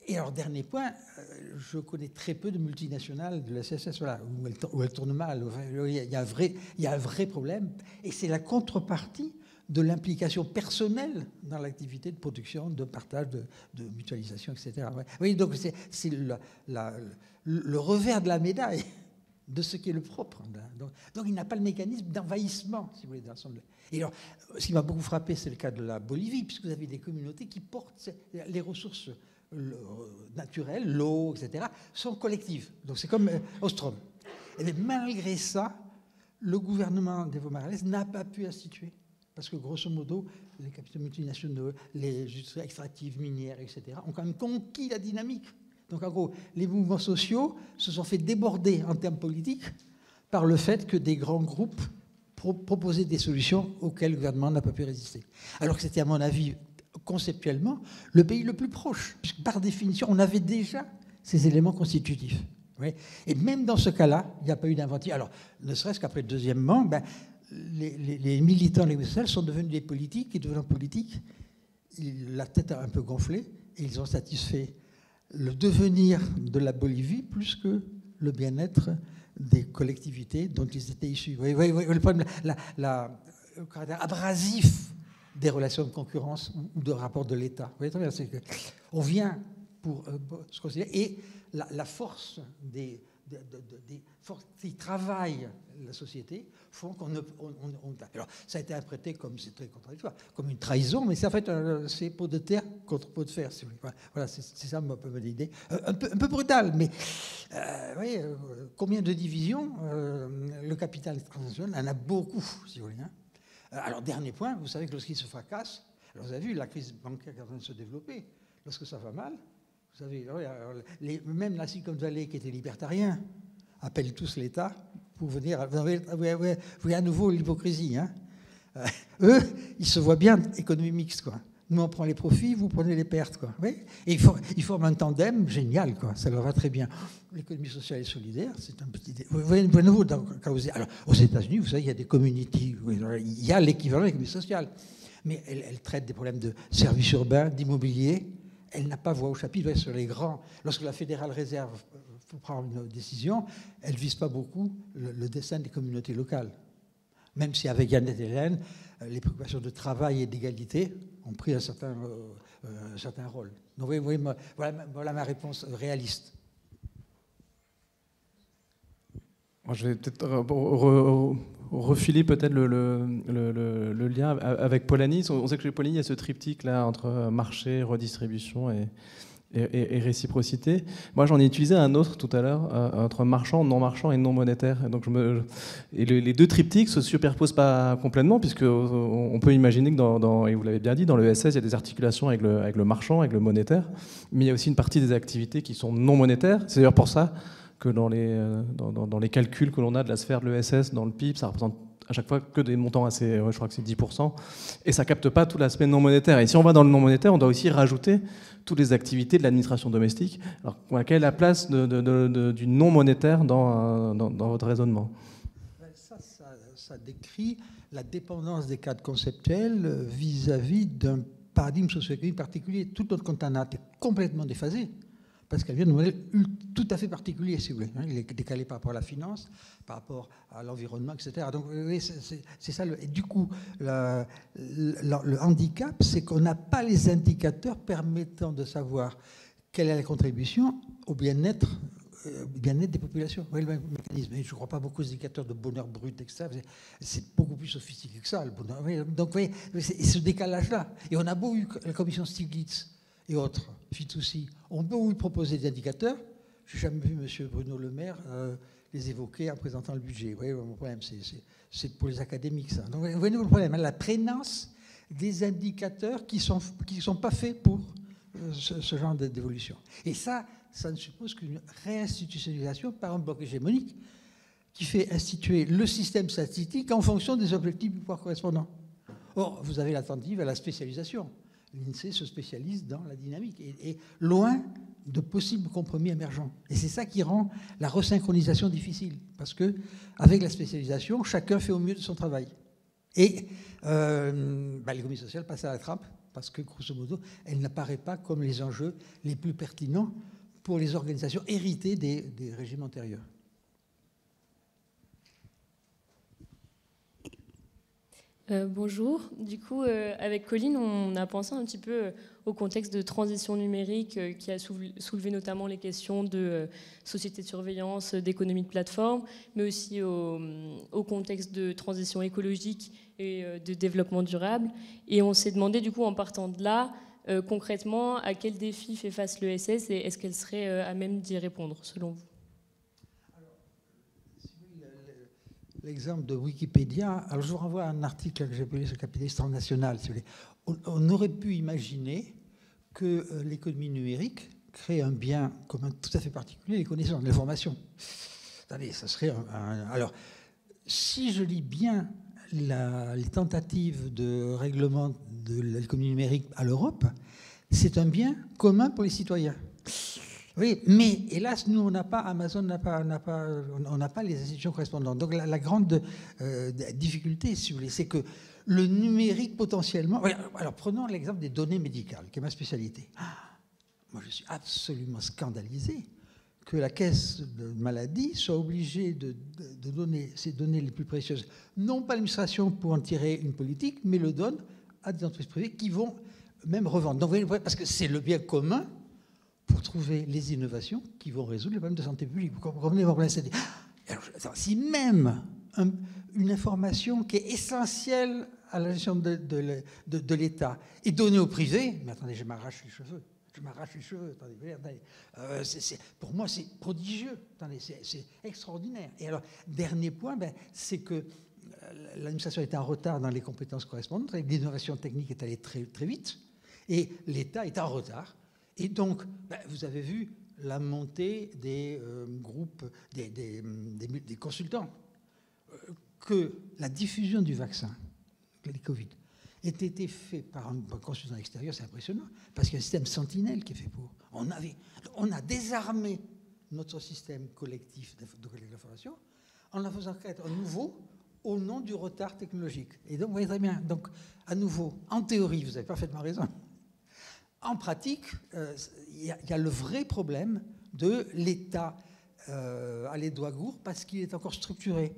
Et alors, dernier point, je connais très peu de multinationales de la CSS où elles tournent mal. Il y a un vrai problème. Et c'est la contrepartie de l'implication personnelle dans l'activité de production, de partage, de mutualisation, etc. Oui, donc c'est le revers de la médaille de ce qui est le propre. Donc il n'a pas le mécanisme d'envahissement, si vous voulez, d'ensemble. Et alors, ce qui m'a beaucoup frappé, c'est le cas de la Bolivie, puisque vous avez des communautés qui portent les ressources naturelles, l'eau, etc., sont collectives. Donc c'est comme Ostrom. Et malgré ça, le gouvernement d'Evo Morales n'a pas pu instituer. Parce que grosso modo, les capitaux multinationaux, les industries extractives, minières, etc., ont quand même conquis la dynamique. Donc en gros, les mouvements sociaux se sont fait déborder en termes politiques par le fait que des grands groupes proposaient des solutions auxquelles le gouvernement n'a pas pu résister. Alors que c'était, à mon avis, conceptuellement, le pays le plus proche. Puisque par définition, on avait déjà ces éléments constitutifs. Oui. Et même dans ce cas-là, il n'y a pas eu d'inventivité. Alors, ne serait-ce qu'après, deuxièmement, les militants les sociaux sont devenus des politiques, et devenant politiques, la tête a un peu gonflé, et ils ont satisfait le devenir de la Bolivie plus que le bien-être des collectivités dont ils étaient issus. Vous voyez le problème, le caractère abrasif des relations de concurrence ou de rapport de l'État. Vous voyez très bien, c'est qu'on vient pour se considérer, et la force des forces qui travaillent la société font qu'on alors ça a été interprété comme, c'est très contradictoire, comme une trahison, mais c'est en fait c'est pot de terre contre pot de fer, si vous voulez. Voilà, c'est ça un peu mon idée, un peu brutal, mais vous voyez, combien de divisions le capital transnational en a beaucoup, si vous voulez. Hein. Alors dernier point, vous savez que lorsqu'il se fracasse, alors vous avez vu la crise bancaire qui est en train de se développer, lorsque ça va mal. Vous savez, même la Silicon Valley, qui était libertarien, appelle tous l'État pour venir. Vous voyez à nouveau l'hypocrisie. Hein. Eux, ils se voient bien économie mixte, quoi. Nous, on prend les profits, vous prenez les pertes, quoi. Oui, et ils forment un tandem génial, quoi. Ça leur va très bien. L'économie sociale et solidaire, c'est un petit. Vous voyez, de nouveau, alors, aux États-Unis, vous savez, il y a des communities, il y a l'équivalent de l'économie sociale, mais elle traite des problèmes de services urbains, d'immobilier. Elle n'a pas voix au chapitre sur les grands. Lorsque la Fédérale Réserve faut prendre une décision, elle ne vise pas beaucoup le destin des communautés locales. Même si avec Yannette et Hélène, les préoccupations de travail et d'égalité ont pris un certain rôle. Donc vous voyez, voilà ma réponse réaliste. Moi, je vais peut-être refiler peut-être le lien avec Polanyi. On sait que chez Polanyi, il y a ce triptyque là entre marché, redistribution et réciprocité. Moi, j'en ai utilisé un autre tout à l'heure, entre marchand, non marchand et non monétaire. Et donc les deux triptyques se superposent pas complètement, puisque on peut imaginer que et vous l'avez bien dit, dans le ESS, il y a des articulations avec le marchand, avec le monétaire, mais il y a aussi une partie des activités qui sont non monétaires. C'est d'ailleurs pour ça que dans les calculs que l'on a de la sphère de l'ESS, dans le PIB, ça représente à chaque fois que des montants assez, je crois que c'est 10%, et ça capte pas tout l'aspect non monétaire. Et si on va dans le non monétaire, on doit aussi rajouter toutes les activités de l'administration domestique. Alors, quelle est la place du non monétaire dans votre raisonnement? Ça décrit la dépendance des cadres conceptuels vis-à-vis d'un paradigme socio-économique particulier. Tout notre continent est complètement déphasé, parce qu'elle vient de modèle tout à fait particulier, si vous voulez. Il est décalé par rapport à la finance, par rapport à l'environnement, etc. Donc, oui, c'est ça. Et du coup, le handicap, c'est qu'on n'a pas les indicateurs permettant de savoir quelle est la contribution au bien-être des populations. Oui, le mécanisme. Je ne crois pas beaucoup aux indicateurs de bonheur brut, etc. C'est beaucoup plus sophistiqué que ça, le bonheur. Donc, vous voyez, c'est ce décalage-là. Et on a beau eu la commission Stiglitz et autres, Fitoussi, on peut lui proposer des indicateurs. Je n'ai jamais vu M. Bruno Le Maire les évoquer en présentant le budget. Vous voyez, mon problème, c'est pour les académiques, ça. Donc, vous voyez le problème, la prégnance des indicateurs qui ne sont pas faits pour ce genre d'évolution. Et ça ne suppose qu'une réinstitutionnalisation par un bloc hégémonique qui fait instituer le système statistique en fonction des objectifs du pouvoir correspondant. Or, vous avez l'attentive à la spécialisation. L'INSEE se spécialise dans la dynamique et loin de possibles compromis émergents. Et c'est ça qui rend la resynchronisation difficile, parce que avec la spécialisation, chacun fait au mieux de son travail. Et l'économie sociale passe à la trappe, parce que, grosso modo, elle n'apparaît pas comme les enjeux les plus pertinents pour les organisations héritées des régimes antérieurs. Bonjour. Du coup, avec Colline, on a pensé un petit peu au contexte de transition numérique qui a soulevé notamment les questions de société de surveillance, d'économie de plateforme, mais aussi au contexte de transition écologique et de développement durable. Et on s'est demandé, du coup, en partant de là, concrètement, à quel défi fait face l'ESS et est-ce qu'elle serait à même d'y répondre, selon vous? L'exemple de Wikipédia, alors je vous renvoie à un article que j'ai publié sur le capitalisme transnational. Si vous voulez. On aurait pu imaginer que l'économie numérique crée un bien commun tout à fait particulier, les connaissances, l'information. Attendez, ça serait alors, si je lis bien les tentatives de règlement de l'économie numérique à l'Europe, c'est un bien commun pour les citoyens. Oui, mais hélas, nous, on n'a pas, Amazon on n'a pas les institutions correspondantes. Donc la grande difficulté, si vous voulez, c'est que le numérique potentiellement... Alors prenons l'exemple des données médicales, qui est ma spécialité. Moi, je suis absolument scandalisé que la caisse de maladie soit obligée de donner ces données les plus précieuses, non pas à l'administration pour en tirer une politique, mais le donne à des entreprises privées qui vont même revendre. Donc, vous voyez, parce que c'est le bien commun pour trouver les innovations qui vont résoudre les problèmes de santé publique. Vous comprenez mon problème? Si même une information qui est essentielle à la gestion de l'État est donnée au privé, mais attendez, je m'arrache les cheveux. Attendez, pour moi, c'est prodigieux. Attendez, c'est extraordinaire. Et alors, dernier point, c'est que l'administration est en retard dans les compétences correspondantes. L'innovation technique est allée très, très vite. Et l'État est en retard. Et donc, vous avez vu la montée des groupes, des consultants. Que la diffusion du vaccin, le Covid, ait été fait par un consultant extérieur, c'est impressionnant, parce qu'il y a un système sentinelle qui est fait pour. On a désarmé notre système collectif de d'information en la faisant créer à nouveau au nom du retard technologique. Et donc, vous voyez très bien, donc, à nouveau, en théorie, vous avez parfaitement raison. En pratique, il y a le vrai problème de l'État à les doigts gourds parce qu'il est encore structuré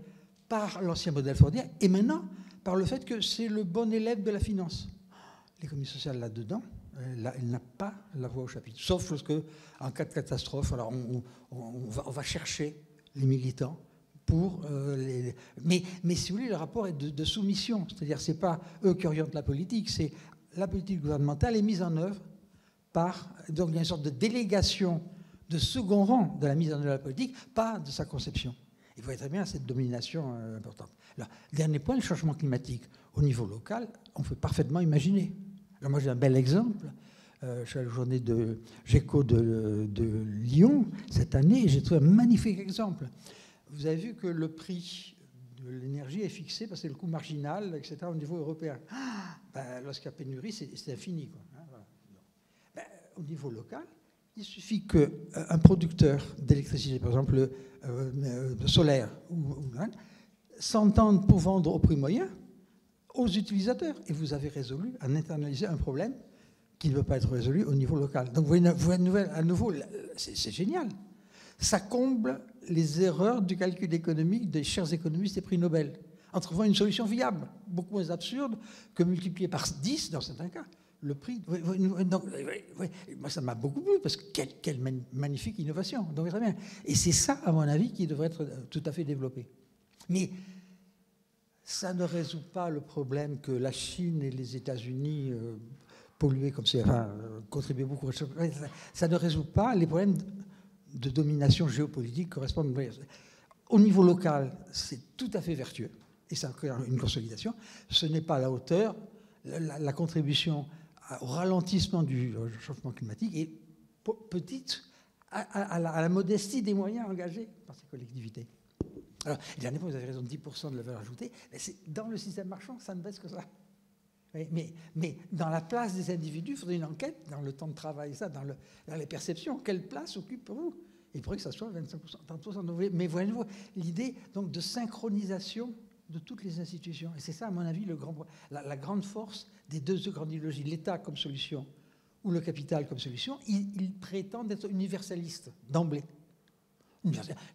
par l'ancien modèle fordien et maintenant par le fait que c'est le bon élève de la finance. L'économie sociale là-dedans, elle n'a pas la voix au chapitre. Sauf qu'en cas de catastrophe, alors on va chercher les militants pour mais si vous voulez, le rapport est de soumission. C'est-à-dire que ce n'est pas eux qui orientent la politique, c'est la politique gouvernementale est mise en œuvre donc il y a une sorte de délégation de second rang de la mise en œuvre de la politique, pas de sa conception. Il voyez très bien cette domination importante. Alors, dernier point, le changement climatique. Au niveau local, on peut parfaitement imaginer. Alors moi j'ai un bel exemple. Je suis à la journée de GECO de Lyon cette année et j'ai trouvé un magnifique exemple. Vous avez vu que le prix de l'énergie est fixé parce que c'est le coût marginal, etc., au niveau européen. Lorsqu'il y a pénurie, c'est infini, quoi. Voilà. Au niveau local, il suffit qu'un producteur d'électricité, par exemple solaire, s'entende pour vendre au prix moyen aux utilisateurs. Et vous avez résolu, internalisé un problème qui ne peut pas être résolu au niveau local. Donc vous voyez à nouveau, c'est génial. Ça comble les erreurs du calcul économique des chers économistes et prix Nobel, en trouvant une solution viable, beaucoup moins absurde que multiplier par 10 dans certains cas le prix. Donc, moi, ça m'a beaucoup plu, parce que quelle magnifique innovation. Donc, très bien. Et c'est ça, à mon avis, qui devrait être tout à fait développé. Mais ça ne résout pas le problème que la Chine et les États-Unis polluaient comme c'est, contribuaient beaucoup. Ça ne résout pas les problèmes de domination géopolitique correspondent. Au niveau local, c'est tout à fait vertueux, et ça crée une consolidation. Ce n'est pas à la hauteur. La contribution au ralentissement du changement climatique est petite à la modestie des moyens engagés par ces collectivités. Alors, dernier point, vous avez raison, 10% de la valeur ajoutée, dans le système marchand, ça ne baisse que ça. Mais dans la place des individus, il faudrait une enquête dans le temps de travail, ça, dans les perceptions. Quelle place occupe pour vous? Il pourrait que ça soit 25%, 30%. Mais voyez-vous, l'idée donc de synchronisation de toutes les institutions. Et c'est ça, à mon avis, la grande force des deux grandes idéologies. L'État comme solution ou le capital comme solution, il prétend être universaliste d'emblée.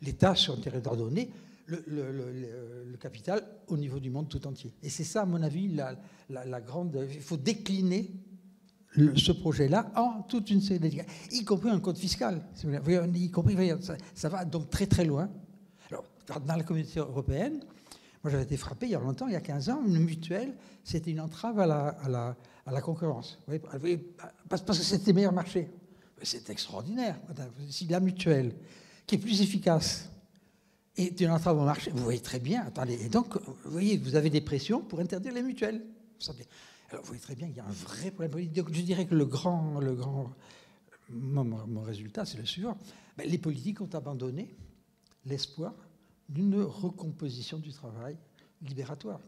L'État sur un territoire donné, le capital au niveau du monde tout entier. Et c'est ça, à mon avis, la grande... Il faut décliner ce projet-là en toute une série d'éléments, y compris un code fiscal. Y compris, ça va donc très très loin. Alors, dans la communauté européenne, moi j'avais été frappé il y a longtemps, il y a 15 ans, une mutuelle, c'était une entrave à la concurrence. Parce que c'était le meilleur marché. C'est extraordinaire. Si la mutuelle, qui est plus efficace, est une entrave au marché, vous voyez très bien. Attendez, et donc, vous voyez, vous avez des pressions pour interdire les mutuelles. Alors, vous voyez très bien qu'il y a un vrai problème politique. Donc, je dirais que mon résultat, c'est le suivant. Les politiques ont abandonné l'espoir d'une recomposition du travail libératoire.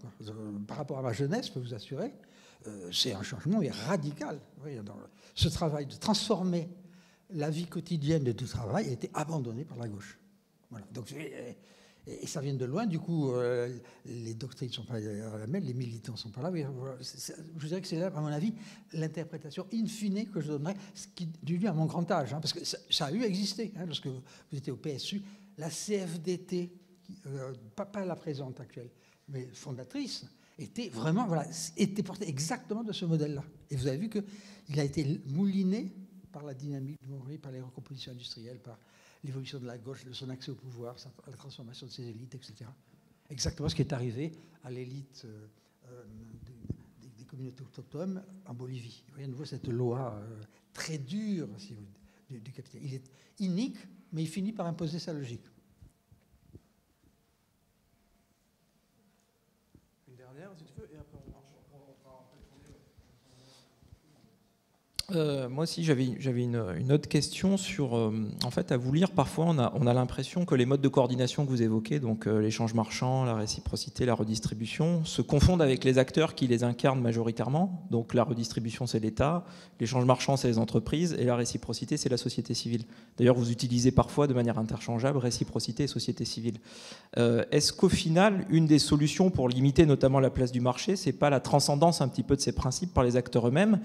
Par rapport à ma jeunesse, je peux vous assurer, c'est un changement radical. Ce travail de transformer la vie quotidienne du travail a été abandonné par la gauche. Voilà. Donc, et ça vient de loin, du coup, les doctrines ne sont pas la même, les militants ne sont pas là. Je dirais que c'est là, à mon avis, l'interprétation in fine que je donnerais, ce qui dû à mon grand âge, parce que ça a eu existé. Lorsque vous étiez au PSU, la CFDT, pas la présente actuelle, mais fondatrice, était vraiment, était portée exactement de ce modèle-là. Et vous avez vu qu'il a été mouliné par la dynamique du mouvement, par les recompositions industrielles, par l'évolution de la gauche, de son accès au pouvoir, la transformation de ses élites, etc. Exactement ce qui est arrivé à l'élite des communautés autochtones en Bolivie. Vous voyez à nouveau cette loi très dure du capital. Il est inique, mais il finit par imposer sa logique. Une dernière, si tu veux, et après on fera moi aussi, j'avais une autre question sur... en fait, à vous lire, parfois, on a l'impression que les modes de coordination que vous évoquez, donc l'échange marchand, la réciprocité, la redistribution, se confondent avec les acteurs qui les incarnent majoritairement. Donc la redistribution, c'est l'État, l'échange marchand, c'est les entreprises, et la réciprocité, c'est la société civile. D'ailleurs, vous utilisez parfois de manière interchangeable réciprocité et société civile. Est-ce qu'au final, une des solutions pour limiter notamment la place du marché, c'est pas la transcendance un petit peu de ces principes par les acteurs eux-mêmes ?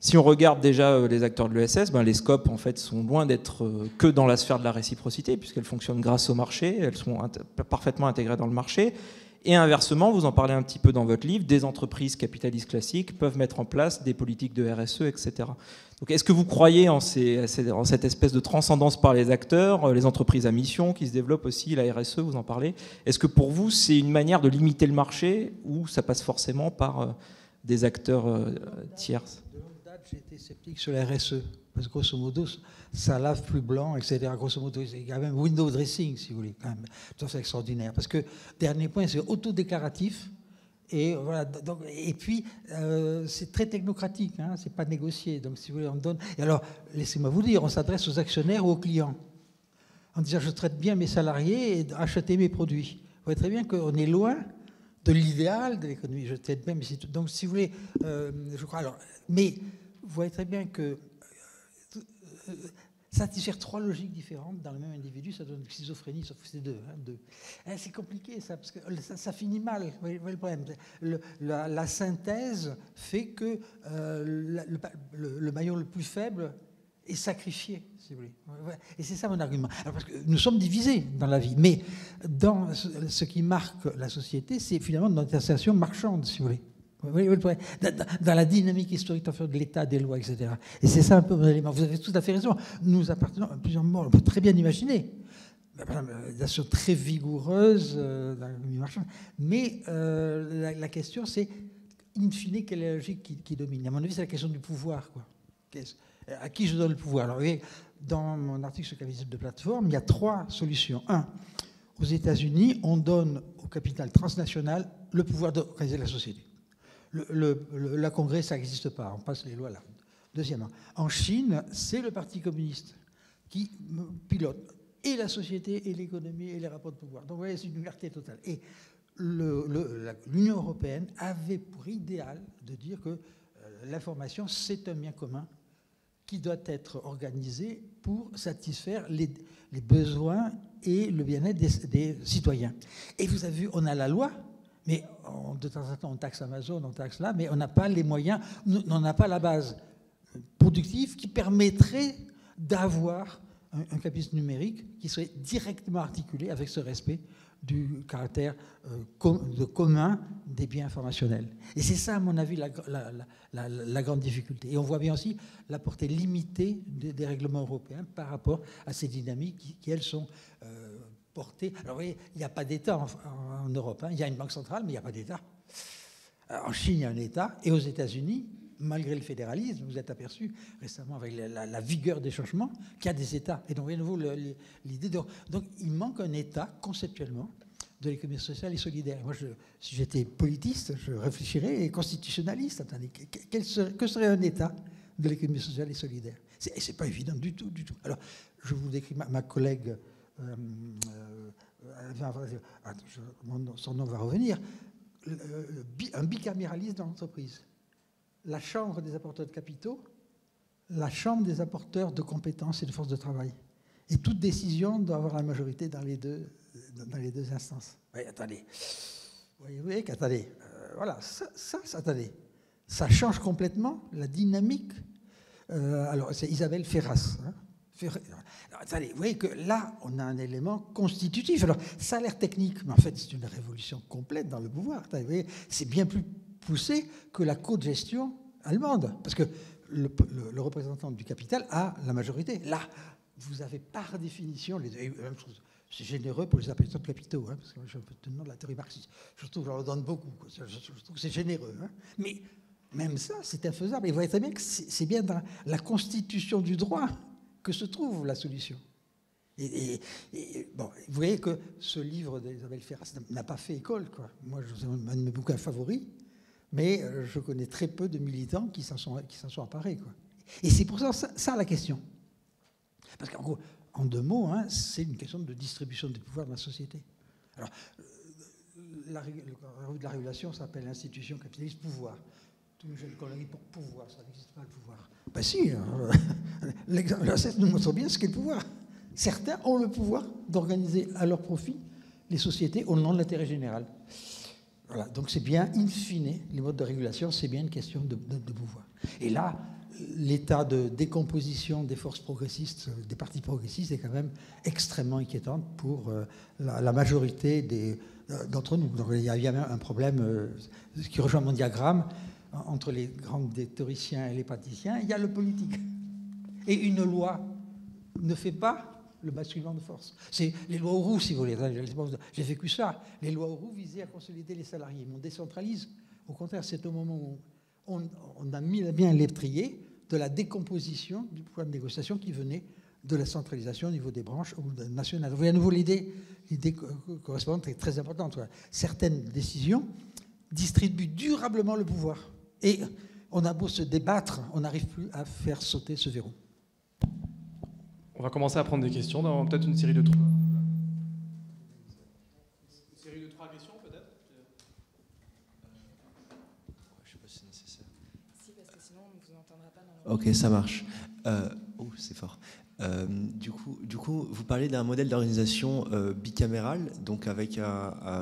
Si on regarde déjà les acteurs de l'ESS, les scopes en fait sont loin d'être que dans la sphère de la réciprocité, puisqu'elles fonctionnent grâce au marché, elles sont parfaitement intégrées dans le marché. Et inversement, vous en parlez un petit peu dans votre livre, des entreprises capitalistes classiques peuvent mettre en place des politiques de RSE, etc. Donc est-ce que vous croyez en cette espèce de transcendance par les acteurs, les entreprises à mission qui se développent aussi, la RSE, vous en parlez? Est-ce que pour vous, c'est une manière de limiter le marché ou ça passe forcément par des acteurs tierces? j'ai été sceptique sur la RSE, parce que grosso modo, ça lave plus blanc, etc. Grosso modo, il y a même window dressing, si vous voulez, quand même. Tout ça, c'est extraordinaire. Parce que, dernier point, c'est autodéclaratif. Et, voilà, donc, et puis, c'est très technocratique, hein, c'est pas négocié. Donc, si vous voulez, on donne. Et alors, laissez-moi vous dire, on s'adresse aux actionnaires ou aux clients, en disant je traite bien mes salariés et achetez mes produits. Vous voyez très bien qu'on est loin de l'idéal de l'économie. Je traite bien, mais c'est tout. Donc, si vous voulez, je crois. Alors, mais vous voyez très bien que satisfaire trois logiques différentes dans le même individu, ça donne une schizophrénie, sauf que c'est deux. C'est compliqué, ça, parce que ça finit mal. Vous voyez le problème. La synthèse fait que le maillon le plus faible est sacrifié, si vous voulez. Et c'est ça mon argument. Alors, parce que nous sommes divisés dans la vie, mais dans ce qui marque la société, c'est finalement notre insertion marchande, si vous voulez. Dans la dynamique historique de l'État, des lois, etc. Et c'est ça un peu mon élément. Vous avez tout à fait raison. Nous appartenons à plusieurs moments. On peut très bien imaginer une nation très vigoureuse dans l'économie marchande. Mais la question, c'est, in fine, quelle est la logique qui domine? À mon avis, c'est la question du pouvoir, quoi. À qui je donne le pouvoir? Alors, vous voyez, dans mon article sur le capitalisme de plateforme, il y a trois solutions. Un, aux États-Unis, on donne au capital transnational le pouvoir d'organiser la société. La Congrès, ça n'existe pas, on passe les lois là. Deuxièmement, en Chine, c'est le Parti communiste qui pilote et la société, et l'économie, et les rapports de pouvoir. Donc vous voyez, c'est une liberté totale. Et l'Union européenne avait pour idéal de dire que l'information, c'est un bien commun qui doit être organisé pour satisfaire les besoins et le bien-être des citoyens. Et vous avez vu, on a la loi, mais de temps en temps, on taxe Amazon, on taxe là, mais on n'a pas les moyens, on n'a pas la base productive qui permettrait d'avoir un capitalisme numérique qui serait directement articulé avec ce respect du caractère commun des biens informationnels. Et c'est ça, à mon avis, la grande difficulté. Et on voit bien aussi la portée limitée des règlements européens par rapport à ces dynamiques qui elles, sont portées. Alors, vous voyez, il n'y a pas d'État en Europe. Hein. Il y a une banque centrale, mais il n'y a pas d'État. En Chine, il y a un État. Et aux États-Unis, malgré le fédéralisme, vous êtes aperçu récemment avec la vigueur des changements qu'il y a des États. Et donc, à nouveau, l'idée de... Donc, il manque un État, conceptuellement, de l'économie sociale et solidaire. Moi, si j'étais politiste, je réfléchirais, et constitutionnaliste. Attendez, que serait un État de l'économie sociale et solidaire? C'est pas évident du tout, du tout. Alors, je vous décris ma collègue... son nom va revenir. Un bicaméralisme dans l'entreprise. La chambre des apporteurs de capitaux, la chambre des apporteurs de compétences et de force de travail. Et toute décision doit avoir la majorité dans les deux instances. Oui, attendez. Vous voyez qu'attendez. Voilà, attendez. Ça change complètement la dynamique. Alors, c'est Isabelle Ferras. Hein. Alors, attendez, vous voyez que là, on a un élément constitutif. Alors, ça a l'air technique, mais en fait, c'est une révolution complète dans le pouvoir. Vous voyez, c'est bien plus poussé que la co-gestion allemande, parce que le représentant du capital a la majorité. Là, vous avez par définition les deux. C'est généreux pour les apporteurs de capitaux, hein, parce que je suis un peu tenant de la théorie marxiste. Je trouve que je leur donne beaucoup. Je trouve que c'est généreux. Hein. Mais même ça, c'est infaisable. Et vous voyez très bien que c'est bien dans la constitution du droit que se trouve la solution. Bon, vous voyez que ce livre d'Isabelle Ferras n'a pas fait école, quoi. Moi, c'est un de mes bouquins favoris, mais je connais très peu de militants qui s'en sont emparés, quoi. Et c'est pour ça la question. Parce qu'en gros, en deux mots, hein, c'est une question de distribution des pouvoirs dans la société. Alors, la revue de la régulation s'appelle Institution capitaliste pouvoir. Tout le jeune collègue pour pouvoir, ça n'existe pas le pouvoir. Ben si, l'ACES nous montre bien ce qu'est le pouvoir. Certains ont le pouvoir d'organiser à leur profit les sociétés au nom de l'intérêt général. Voilà, donc c'est bien, in fine, les modes de régulation, c'est bien une question de pouvoir. Et là, l'état de décomposition des forces progressistes, des partis progressistes, est quand même extrêmement inquiétante pour la majorité d'entre nous. Donc il y a même un problème qui rejoint mon diagramme. Entre les grands théoriciens et les praticiens, il y a le politique. Et une loi ne fait pas le basculement de force. C'est les lois Auroux, si vous voulez. J'ai vécu ça. Les lois Auroux visaient à consolider les salariés. Mais on décentralise. Au contraire, c'est au moment où on a mis bien l'étrier de la décomposition du pouvoir de négociation qui venait de la centralisation au niveau des branches ou nationales. Vous voyez à nouveau l'idée correspondante est très importante. Certaines décisions distribuent durablement le pouvoir. Et on a beau se débattre, on n'arrive plus à faire sauter ce verrou. On va commencer à prendre des questions dans peut-être une série de 3. Une série de 3 questions peut-être. Je ne sais pas si c'est nécessaire. Si, parce que sinon on ne vous entendra pas dans le... Ok, ça marche. C'est fort. Du coup, vous parlez d'un modèle d'organisation bicamérale, donc avec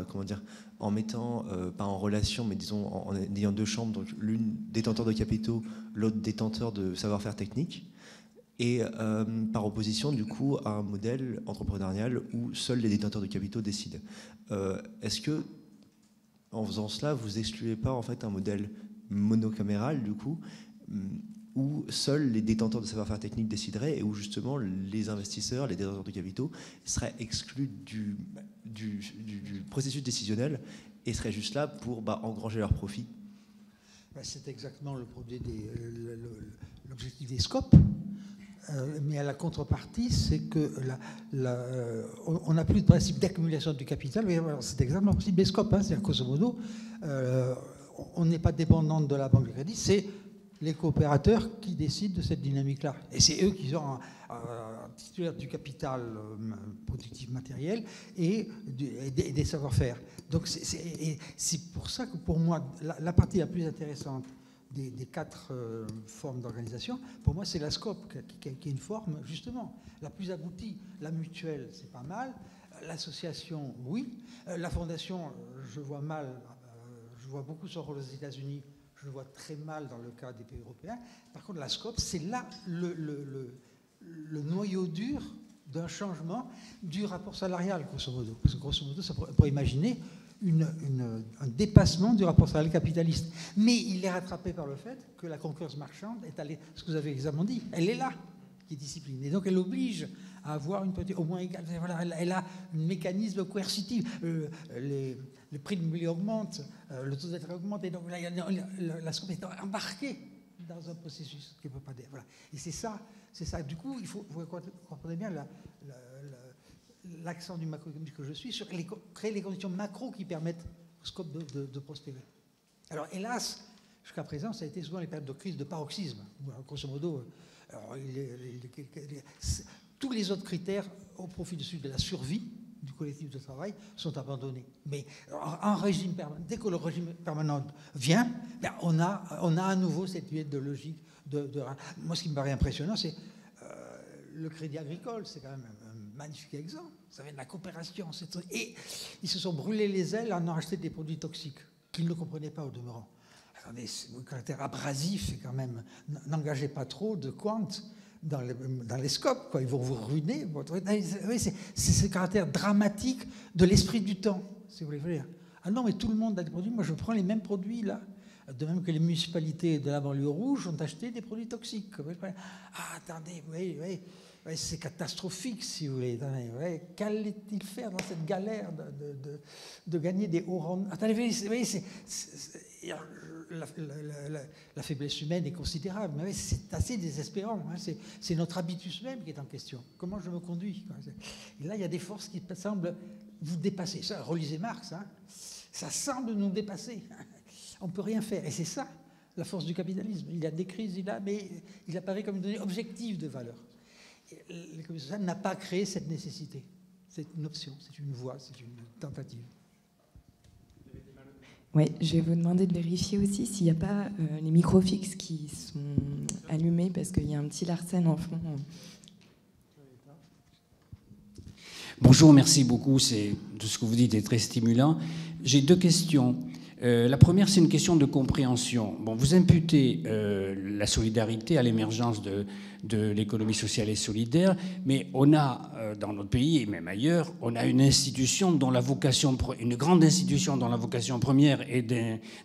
comment dire, en mettant pas en relation, mais disons en ayant 2 chambres, donc l'une détenteur de capitaux, l'autre détenteur de savoir-faire technique, et par opposition du coup à un modèle entrepreneurial où seuls les détenteurs de capitaux décident. Est-ce que en faisant cela, vous excluez pas en fait un modèle monocaméral du coup, où seuls les détenteurs de savoir-faire technique décideraient et où justement les investisseurs, les détenteurs de capitaux seraient exclus du processus décisionnel et seraient juste là pour engranger leurs profits? C'est exactement l'objectif des scopes. Mais à la contrepartie, c'est que on n'a plus de principe d'accumulation du capital. C'est exactement le principe des scopes. C'est-à-dire, grosso modo, on n'est pas dépendant de la banque de crédit, c'est les coopérateurs qui décident de cette dynamique-là. Et c'est eux qui sont titulaires du capital productif matériel et des savoir-faire. Donc c'est pour ça que pour moi, la partie la plus intéressante des 4 formes d'organisation, pour moi c'est la SCOP qui est une forme justement la plus aboutie. La mutuelle, c'est pas mal. L'association, oui. La fondation, je vois mal. Je vois beaucoup son rôle aux États-Unis. Je le vois très mal dans le cas des pays européens. Par contre, la SCOP, c'est là le noyau dur d'un changement du rapport salarial, grosso modo. Parce que grosso modo, on pourrait imaginer un dépassement du rapport salarial capitaliste. Mais il est rattrapé par le fait que la concurrence marchande est allée, ce que vous avez exactement dit, elle est là, qui est discipline. Et donc, elle oblige à avoir une politique au moins égale. Voilà, elle a un mécanisme coercitif. Le prix de l'immobilier augmente, le taux d'intérêt augmente, et donc la SCOP est embarquée dans un processus qui ne peut pas... Voilà. Et c'est ça. Du coup, vous comprenez bien l'accent du macroéconomiste que je suis sur créer les conditions macro qui permettent au SCOP de prospérer. Alors, hélas, jusqu'à présent, ça a été souvent les périodes de crise de paroxysme. Grosso modo, tous les autres critères au profit de la survie du collectif de travail sont abandonnés. Mais en régime permanent, dès que le régime permanent vient, on a à nouveau cette idée de logique. Moi, ce qui me paraît impressionnant, c'est le crédit agricole. C'est quand même un magnifique exemple. Ça vient de la coopération. Et ils se sont brûlés les ailes en achetant des produits toxiques qu'ils ne comprenaient pas au demeurant. Attendez, le caractère abrasif, c'est quand même... N'engagez pas trop de quant dans les scopes, quoi. Ils vont vous ruiner. C'est ce caractère dramatique de l'esprit du temps, si vous voulez dire. Ah non, mais tout le monde a des produits. Moi, je prends les mêmes produits, là. De même que les municipalités de la banlieue rouge ont acheté des produits toxiques. Ah, attendez, oui, c'est catastrophique, si vous voulez. Qu'allait-il faire dans cette galère de gagner des hauts rendements? Attendez, vous voyez, la faiblesse humaine est considérable, mais c'est assez désespérant. C'est notre habitus même qui est en question. Comment je me conduis? Et là, il y a des forces qui semblent vous dépasser. Ça, relisez Marx, ça semble nous dépasser. On ne peut rien faire. Et c'est ça, la force du capitalisme. Il y a des crises, mais il apparaît comme une donnée objective de valeur. L'économie sociale n'a pas créé cette nécessité. C'est une option, c'est une voie, c'est une tentative. Oui, je vais vous demander de vérifier aussi s'il n'y a pas les micros fixes qui sont allumés, parce qu'il y a un petit Larsen en fond. Bonjour, merci beaucoup. Tout ce que vous dites est très stimulant. J'ai 2 questions. La première, c'est une question de compréhension. Bon, vous imputez la solidarité à l'émergence de l'économie sociale et solidaire, mais on a, dans notre pays et même ailleurs, on a une institution dont la vocation, une grande institution dont la vocation première est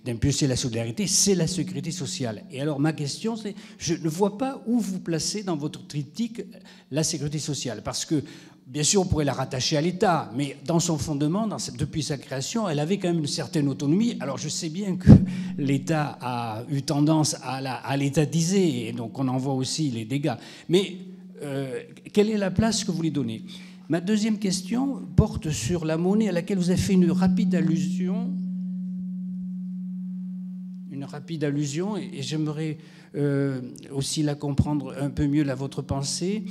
d'impulser la solidarité, c'est la sécurité sociale. Et alors, ma question, c'est, je ne vois pas où vous placez dans votre triptyque la sécurité sociale, parce que bien sûr, on pourrait la rattacher à l'État, mais dans son fondement, depuis sa création, elle avait quand même une certaine autonomie. Alors je sais bien que l'État a eu tendance à l'étatiser, et donc on en voit aussi les dégâts. Mais quelle est la place que vous lui donnez? Ma deuxième question porte sur la monnaie à laquelle vous avez fait une rapide allusion. Et j'aimerais aussi la comprendre un peu mieux, votre pensée.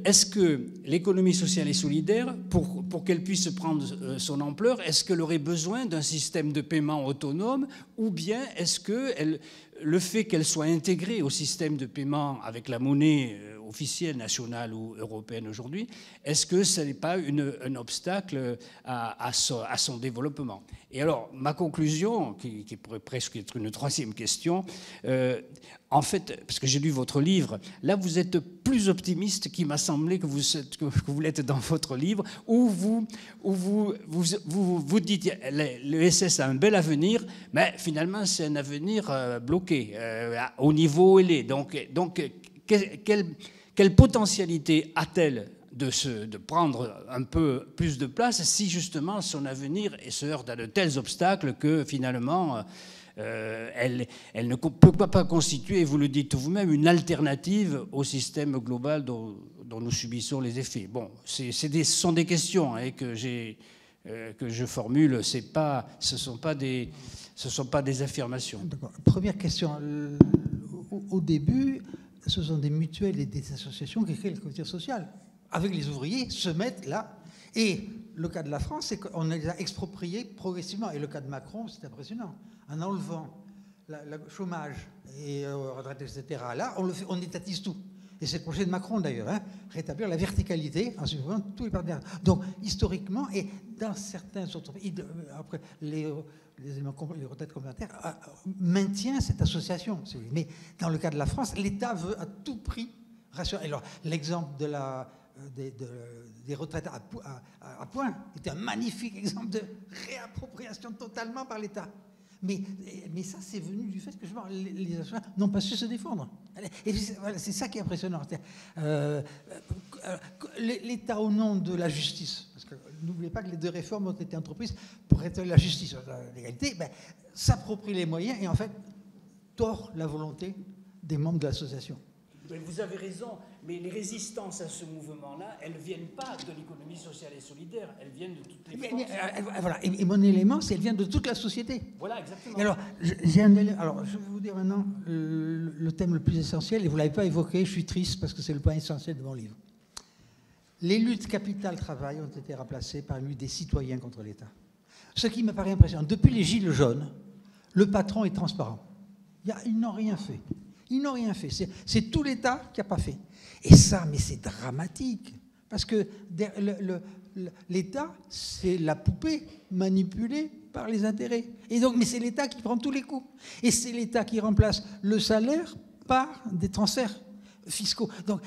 Est-ce que l'économie sociale et solidaire, pour qu'elle puisse prendre son ampleur, est-ce qu'elle aurait besoin d'un système de paiement autonome, ou bien est-ce que le fait qu'elle soit intégrée au système de paiement avec la monnaie officielle, nationale ou européenne aujourd'hui, est-ce que ce n'est pas un obstacle à son développement? Et alors, ma conclusion, qui pourrait presque être une troisième question, en fait, parce que j'ai lu votre livre, là vous êtes plus optimiste qu'il m'a semblé que vous l'êtes dans votre livre, où vous dites l'ESS a un bel avenir, mais finalement c'est un avenir bloqué au niveau où il est. Donc quelle potentialité a-t-elle de prendre un peu plus de place si justement son avenir se heurte à de tels obstacles que finalement elle ne peut pas constituer, vous le dites vous-même, une alternative au système global dont nous subissons les effets. Bon, ce sont des questions que je formule, ce ne sont pas des affirmations. Première question. Au début, ce sont des mutuelles et des associations qui créent le comité social. Avec les ouvriers, se mettent là. Et le cas de la France, c'est qu'on les a expropriés progressivement. Et le cas de Macron, c'est impressionnant. En enlevant le chômage et retraite, etc., là, on étatise tout. Et c'est le projet de Macron, d'ailleurs, rétablir la verticalité en supprimant tous les partenaires. Donc, historiquement, et dans certains autres pays, après les retraites complémentaires, maintient cette association. Mais dans le cas de la France, l'État veut à tout prix rassurer. Alors, l'exemple des retraites à points était un magnifique exemple de réappropriation totalement par l'État. Mais ça, c'est venu du fait que les associations n'ont pas su se défendre. Et c'est ça qui est impressionnant. L'État au nom de la justice, parce que n'oubliez pas que les deux réformes ont été entreprises pour rétablir la justice, l'égalité, s'approprie les moyens et en fait tord la volonté des membres de l'association. Vous avez raison, mais les résistances à ce mouvement-là, elles ne viennent pas de l'économie sociale et solidaire, elles viennent de toutes les forces. Voilà. Et mon élément, c'est qu'elle vient de toute la société. Voilà, exactement. Et alors, je vais vous dire maintenant le thème le plus essentiel, et vous ne l'avez pas évoqué, je suis triste parce que c'est le point essentiel de mon livre. Les luttes capital-travail ont été remplacées par une lutte des citoyens contre l'État. Ce qui me paraît impressionnant. Depuis les Gilets jaunes, le patron est transparent. Ils n'ont rien fait. Ils n'ont rien fait. C'est tout l'État qui n'a pas fait. Et ça, mais c'est dramatique. Parce que l'État, c'est la poupée manipulée par les intérêts. Et donc, mais c'est l'État qui prend tous les coups. Et c'est l'État qui remplace le salaire par des transferts fiscaux. Donc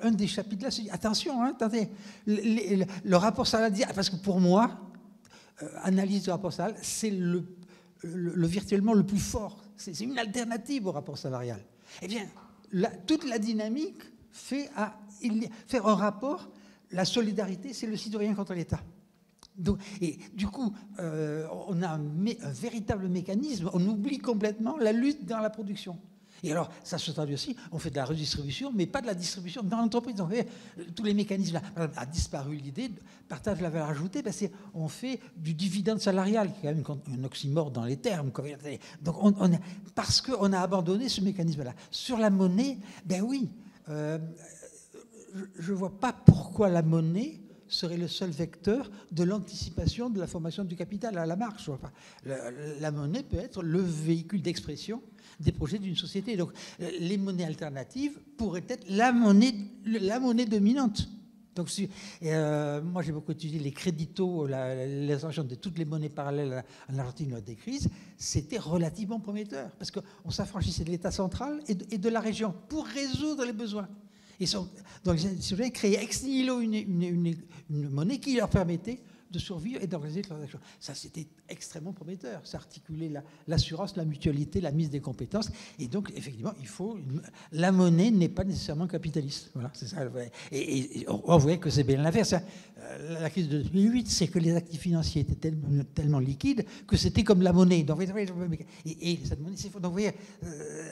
un des chapitres là, c'est attention, attendez, le rapport salarial, parce que pour moi, analyse du rapport salarial, c'est virtuellement le plus fort. C'est une alternative au rapport salarial. Eh bien, toute la dynamique fait un rapport, la solidarité, c'est le citoyen contre l'État. Et du coup, on a un véritable mécanisme, on oublie complètement la lutte dans la production. Et alors, ça se traduit aussi, on fait de la redistribution, mais pas de la distribution dans l'entreprise. On fait tous les mécanismes là. A disparu l'idée de partage de la valeur ajoutée, parce qu'on fait du dividende salarial, qui est quand même un oxymore dans les termes. Donc, parce qu'on a abandonné ce mécanisme-là. Sur la monnaie, ben oui, je ne vois pas pourquoi la monnaie serait le seul vecteur de l'anticipation de la formation du capital à la marche. La monnaie peut être le véhicule d'expression des projets d'une société. Donc, les monnaies alternatives pourraient être la monnaie dominante. Donc, moi, j'ai beaucoup étudié les créditos, l'instauration de toutes les monnaies parallèles en Argentine lors des crises. C'était relativement prometteur, parce qu'on s'affranchissait de l'État central et de la région pour résoudre les besoins. Donc, les institutions créaient ex nihilo une monnaie qui leur permettait de survivre et d'organiser les transactions. Ça, c'était extrêmement prometteur. Ça articulait l'assurance, la mutualité, la mise des compétences. Et donc, effectivement, la monnaie n'est pas nécessairement capitaliste. Voilà, c'est ça. Et on voit que c'est bien l'inverse. La crise de 2008, c'est que les actifs financiers étaient tellement liquides que c'était comme la monnaie. Donc, et cette monnaie, c'est faux. Donc, vous voyez,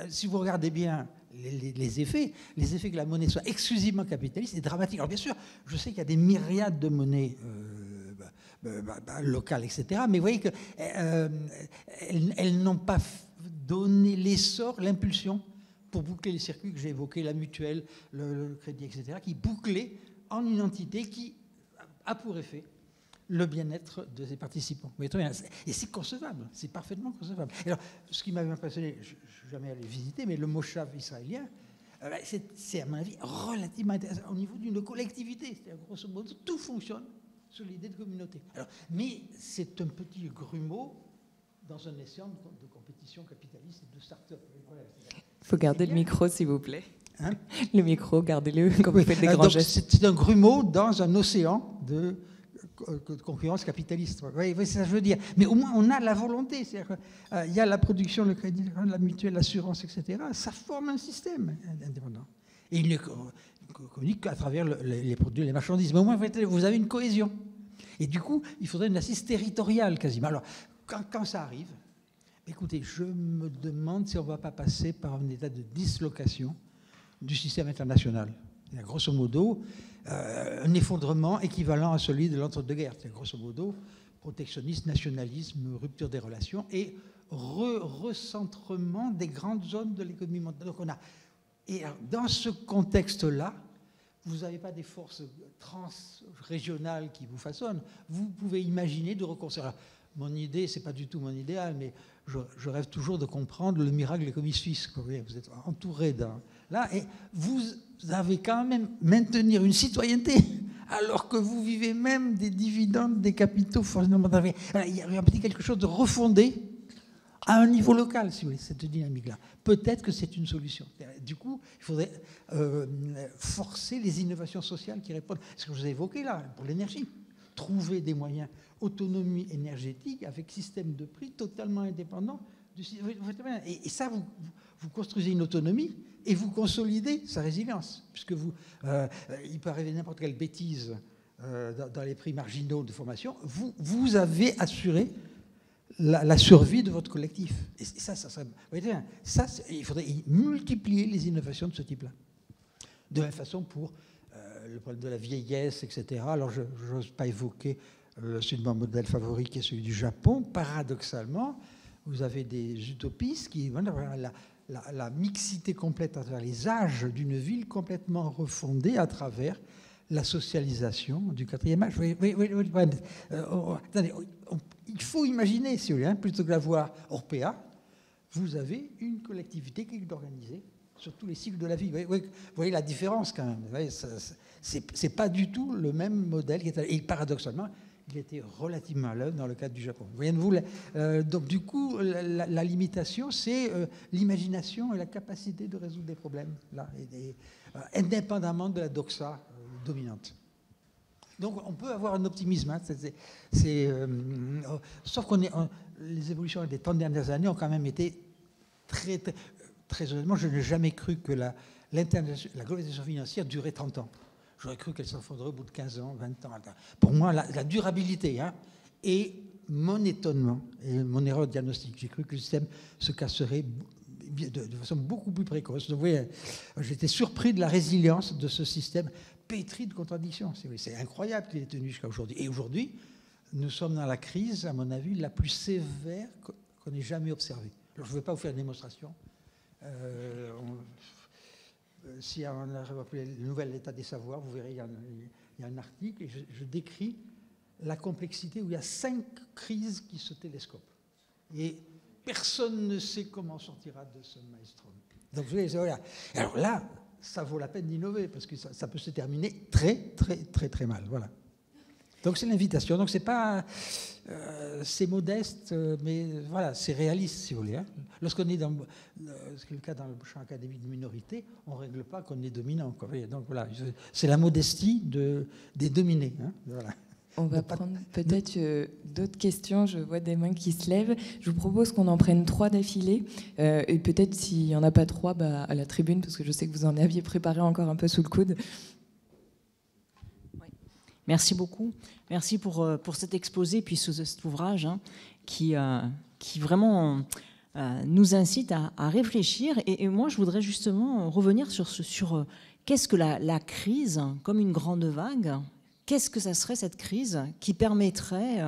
si vous regardez bien les effets que la monnaie soit exclusivement capitaliste, c'est dramatique. Alors, bien sûr, je sais qu'il y a des myriades de monnaies locales, etc. Mais vous voyez qu'elles n'ont pas donné l'essor, l'impulsion pour boucler les circuits que j'ai évoqués, la mutuelle, le crédit, etc., qui bouclaient en une entité qui a pour effet le bien-être de ses participants. Et c'est concevable, c'est parfaitement concevable. Alors, ce qui m'avait impressionné, je ne suis jamais allé visiter, mais le moshav israélien, c'est à mon avis relativement intéressant au niveau d'une collectivité. C'est-à-dire, grosso modo, tout fonctionne sur l'idée de communauté. Alors, mais c'est un petit grumeau dans un essai de compétition capitaliste et de start-up. Il faut garder le micro, s'il vous plaît. Hein? Le micro, gardez-le quand vous faites des grands gestes. C'est un grumeau dans un océan de concurrence capitaliste. Vous voyez, c'est ça que je veux dire. Mais au moins, on a la volonté. Il y a la production, le crédit, la mutuelle, l'assurance, etc. Ça forme un système indépendant. Et il ne communique qu'à travers les produits, les marchandises. Mais au moins, vous avez une cohésion. Et du coup, il faudrait une assise territoriale quasiment. Alors, quand ça arrive, écoutez, je me demande si on ne va pas passer par un état de dislocation du système international. Il y a grosso modo un effondrement équivalent à celui de l'entre-deux-guerres. C'est grosso modo protectionnisme, nationalisme, rupture des relations et recentrement des grandes zones de l'économie mondiale. Donc et dans ce contexte-là, vous n'avez pas des forces transrégionales qui vous façonnent. Vous pouvez imaginer de reconstruire. Mon idée, ce n'est pas du tout mon idéal, mais je rêve toujours de comprendre le miracle de l'économie suisse. Vous êtes entouré là, et vous avez quand même maintenir une citoyenneté, alors que vous vivez même des dividendes, des capitaux fondamentalement. Il y a quelque chose de refondé à un niveau local, si vous voulez, cette dynamique-là. Peut-être que c'est une solution. Du coup, il faudrait forcer les innovations sociales qui répondent à ce que je vous ai évoqué là, pour l'énergie. Trouver des moyens, autonomie énergétique, avec système de prix totalement indépendant du système. Et ça, vous construisez une autonomie et vous consolidez sa résilience. Puisque il peut arriver n'importe quelle bêtise dans les prix marginaux de formation, vous avez assuré la survie de votre collectif. Et ça serait, il faudrait multiplier les innovations de ce type-là. De la même façon pour le problème de la vieillesse, etc. Alors, je n'ose pas évoquer celui de mon modèle favori, qui est celui du Japon. Paradoxalement, vous avez des utopistes qui... La mixité complète à travers les âges d'une ville complètement refondée à travers la socialisation du quatrième âge. Attendez, il faut imaginer, si vous voulez, plutôt que d'avoir Orpea, vous avez une collectivité qui est organisée sur tous les cycles de la vie. Vous voyez la différence quand même. C'est pas du tout le même modèle. Et paradoxalement, il était relativement à l'œuvre dans le cadre du Japon. Voyez-vous, donc du coup, la limitation, c'est l'imagination et la capacité de résoudre des problèmes, là, indépendamment de la doxa dominante. Donc on peut avoir un optimisme. Hein, sauf les évolutions des 30 dernières années ont quand même été très honnêtement, je n'ai jamais cru que la globalisation financière durait 30 ans. J'aurais cru qu'elle s'effondrerait au bout de 15 ans, 20 ans. Pour moi, la durabilité et mon étonnement et mon erreur de diagnostic. J'ai cru que le système se casserait de façon beaucoup plus précoce. Donc, vous voyez, j'étais surpris de la résilience de ce système pétri de contradictions. C'est incroyable qu'il ait tenu jusqu'à aujourd'hui. Et aujourd'hui, nous sommes dans la crise, à mon avis, la plus sévère qu'on ait jamais observée. Alors, je ne vais pas vous faire une démonstration. Si on a appelé le nouvel état des savoirs, vous verrez, il y a un article et je décris la complexité où il y a 5 crises qui se télescopent. Et personne ne sait comment on sortira de ce maelstrom. Donc, voilà. Alors là, ça vaut la peine d'innover parce que ça peut se terminer très, très, très, très mal. Voilà. Donc, c'est l'invitation. Donc, c'est pas... c'est modeste, mais voilà, c'est réaliste, si vous voulez. Hein. Lorsqu'on est dans... c'est le cas dans le champ académique de minorité, on ne règle pas qu'on est dominant. Quoi. Donc, voilà, c'est la modestie des dominés. Hein. Voilà. On va prendre peut-être d'autres questions. Je vois des mains qui se lèvent. Je vous propose qu'on en prenne 3 d'affilée. Et peut-être s'il n'y en a pas 3, à la tribune, parce que je sais que vous en aviez préparé encore un peu sous le coude. Oui. Merci beaucoup. Merci pour cet exposé, puis cet ouvrage qui vraiment nous incite à réfléchir. Et moi, je voudrais justement revenir sur qu'est-ce que la crise, comme une grande vague. Qu'est-ce que ça serait cette crise qui permettrait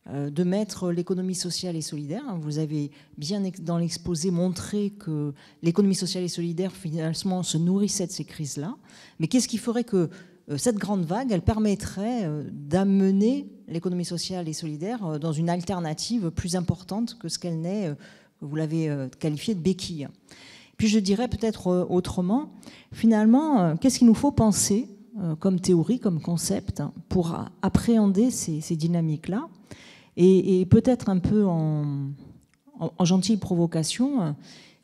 de mettre l'économie sociale et solidaire? Vous avez bien dans l'exposé montré que l'économie sociale et solidaire finalement se nourrissait de ces crises-là. Mais qu'est-ce qui ferait que cette grande vague, elle permettrait d'amener l'économie sociale et solidaire dans une alternative plus importante que ce qu'elle n'est, vous l'avez qualifiée de béquille? Puis je dirais peut-être autrement, finalement, qu'est-ce qu'il nous faut penser comme théorie, comme concept, pour appréhender ces dynamiques-là. Et peut-être un peu en gentille provocation,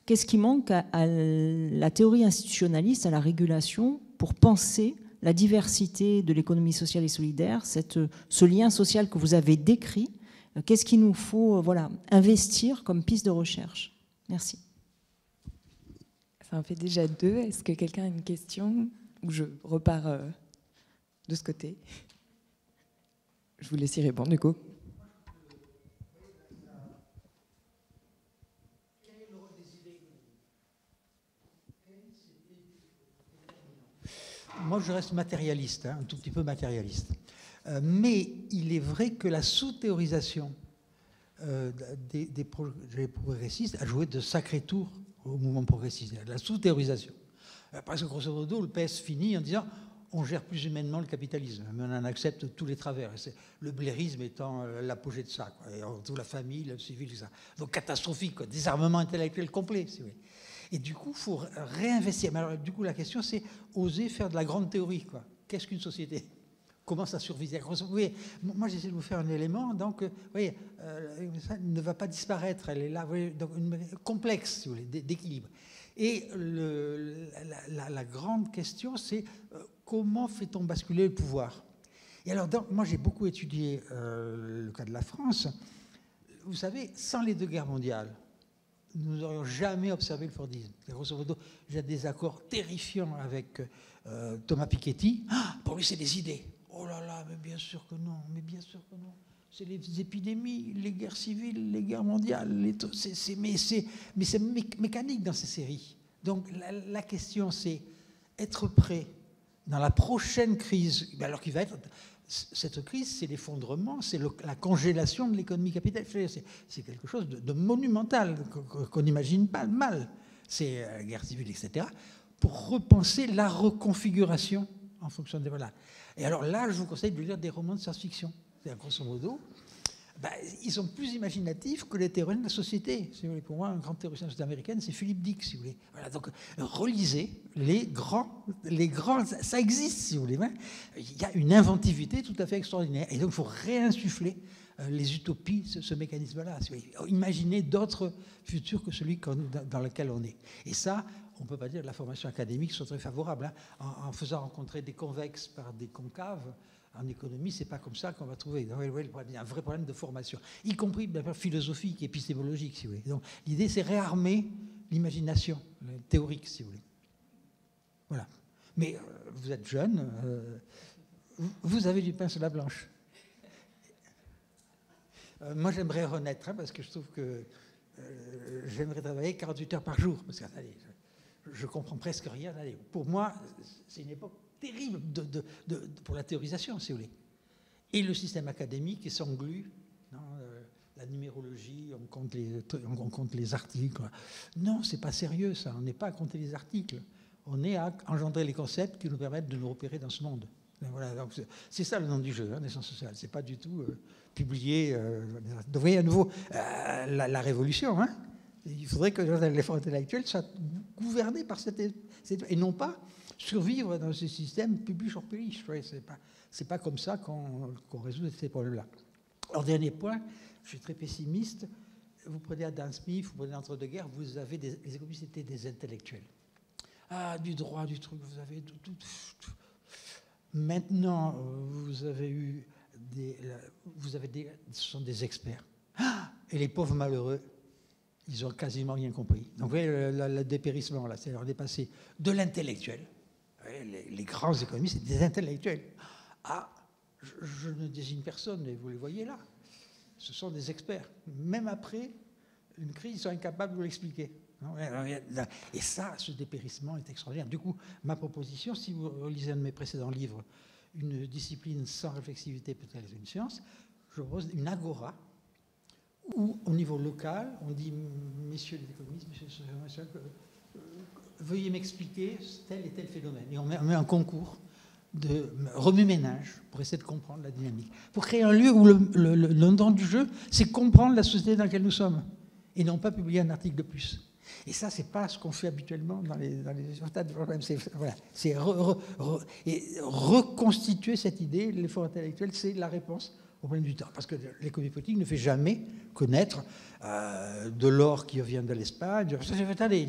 qu'est-ce qui manque à la théorie institutionnaliste, à la régulation, pour penser la diversité de l'économie sociale et solidaire, ce lien social que vous avez décrit? Qu'est-ce qu'il nous faut investir comme piste de recherche? Merci. Ça en fait déjà 2. Est-ce que quelqu'un a une question? Ou je repars de ce côté. Je vous laisse y répondre, du coup. Moi, je reste matérialiste, un tout petit peu matérialiste. Mais il est vrai que la sous-théorisation des projets progressistes a joué de sacrés tours au mouvement progressiste. La sous-théorisation. Parce que, grosso modo, le PS finit en disant on gère plus humainement le capitalisme, mais on en accepte tous les travers. Le blairisme étant l'apogée de ça, quoi. Et toute la famille, le civil, tout ça. Donc catastrophique, quoi. Désarmement intellectuel complet, si vous voulez. Et du coup, il faut réinvestir. Mais alors, du coup, la question, c'est oser faire de la grande théorie, quoi. Qu'est-ce qu'une société? Comment ça survit? Vous voyez, moi, j'essaie de vous faire un élément. Donc, vous voyez, ça ne va pas disparaître. Elle est là, vous voyez, donc complexe, si vous voulez, d'équilibre. Et la grande question, c'est comment fait-on basculer le pouvoir? Et alors, moi, j'ai beaucoup étudié le cas de la France. Vous savez, sans les 2 guerres mondiales, nous n'aurions jamais observé le Fordisme. Grosso modo, j'ai des accords terrifiants avec Thomas Piketty. Pour lui, c'est des idées. Oh là là, mais bien sûr que non, mais bien sûr que non. C'est les épidémies, les guerres civiles, les guerres mondiales. Mais c'est mécanique dans ces séries. Donc la question, c'est être prêt dans la prochaine crise. Alors qu'il va être... Cette crise, c'est l'effondrement, c'est la congélation de l'économie capitaliste. C'est quelque chose de monumental qu'on n'imagine pas mal. C'est la guerre civile, etc. Pour repenser la reconfiguration en fonction des... Voilà. Et alors là, je vous conseille de lire des romans de science-fiction. C'est grosso modo, ils sont plus imaginatifs que les théoriciens de la société. Si vous voulez. Pour moi, un grand théoricien de la société américaine, c'est Philip Dick, si vous voulez. Voilà, donc, relisez les grands, ça existe, si vous voulez. Il y a une inventivité tout à fait extraordinaire. Et donc, il faut réinsuffler les utopies, ce mécanisme-là. Si vous voulez. Imaginez d'autres futurs que celui dans lequel on est. Et ça, on ne peut pas dire que la formation académique soit très favorable. En faisant rencontrer des convexes par des concaves, en économie, c'est pas comme ça qu'on va trouver. Il y a un vrai problème de formation, y compris philosophique, épistémologique, si vous voulez. Donc, l'idée, c'est réarmer l'imagination théorique, si vous voulez. Voilà. Mais vous êtes jeune, vous avez du pain sur la planche. Moi, j'aimerais renaître, parce que je trouve que j'aimerais travailler 48 heures par jour. Parce que, allez, je comprends presque rien. Allez, pour moi, c'est une époque terrible pour la théorisation, si vous voulez. Et le système académique s'englue dans la numérologie, on compte les articles. Non, c'est pas sérieux, ça. On n'est pas à compter les articles. On est à engendrer les concepts qui nous permettent de nous repérer dans ce monde. Voilà, donc c'est ça le nom du jeu, des sciences sociales. C'est pas du tout publié. Vous voyez à nouveau la révolution. Il faudrait que l'effort intellectuel soit gouverné par cette et non pas survivre dans ce système public or public. C'est pas comme ça qu'on résout ces problèmes-là. Alors, dernier point, je suis très pessimiste. Vous prenez Adam Smith, vous prenez l'entre-deux-guerres, vous avez les économistes, c'était des intellectuels. Ah, du droit, du truc, vous avez tout. Maintenant, vous avez eu ce sont des experts. Et les pauvres malheureux, ils ont quasiment rien compris. Donc, vous voyez, le dépérissement, là, c'est-à-dire dépasser de l'intellectuel. Les grands économistes, c'est des intellectuels. Ah, je ne désigne personne, mais vous les voyez là. Ce sont des experts. Même après une crise, ils sont incapables de vous l'expliquer. Et ça, ce dépérissement est extraordinaire. Du coup, ma proposition, si vous lisez un de mes précédents livres, Une discipline sans réflexivité peut-être une science, je propose une agora où, au niveau local, on dit, messieurs les économistes, messieurs, veuillez m'expliquer tel et tel phénomène. Et on met un concours de remue-ménage pour essayer de comprendre la dynamique. Pour créer un lieu où le nom du jeu, c'est comprendre la société dans laquelle nous sommes et non pas publier un article de plus. Et ça, c'est pas ce qu'on fait habituellement dans les tas de problèmes. C'est reconstituer cette idée. L'effort intellectuel, c'est la réponse au problème du temps. Parce que l'économie politique ne fait jamais connaître de l'or qui vient de l'Espagne.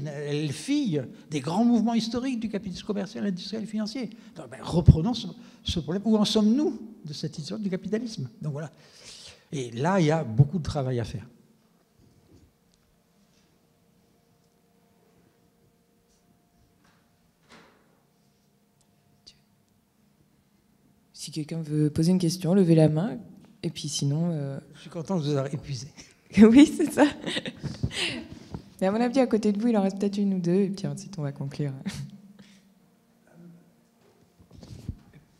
Elle fille des grands mouvements historiques du capitalisme commercial, industriel et financier. Donc, reprenons ce problème. Où en sommes-nous de cette histoire du capitalisme? Donc voilà. Et là, il y a beaucoup de travail à faire. Si quelqu'un veut poser une question, levez la main. Et puis sinon... Je suis content de vous avoir épuisé. Oui, c'est ça. Mais à mon avis, à côté de vous, il en reste peut-être une ou deux. Et puis ensuite, on va conclure.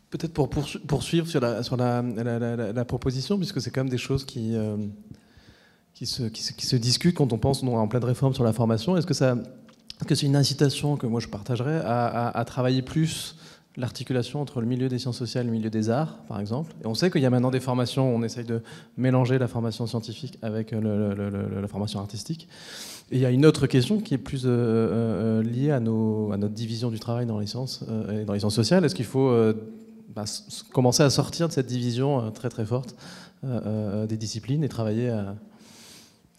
Peut-être pour poursuivre sur la proposition, puisque c'est quand même des choses qui se discutent quand on pense en pleine réforme sur la formation. Est-ce que c'est une incitation que moi je partagerais à travailler plus l'articulation entre le milieu des sciences sociales et le milieu des arts, par exemple. Et on sait qu'il y a maintenant des formations où on essaye de mélanger la formation scientifique avec la formation artistique. Et il y a une autre question qui est plus liée à notre division du travail dans les sciences et dans les sciences sociales. Est-ce qu'il faut commencer à sortir de cette division très très forte des disciplines et travailler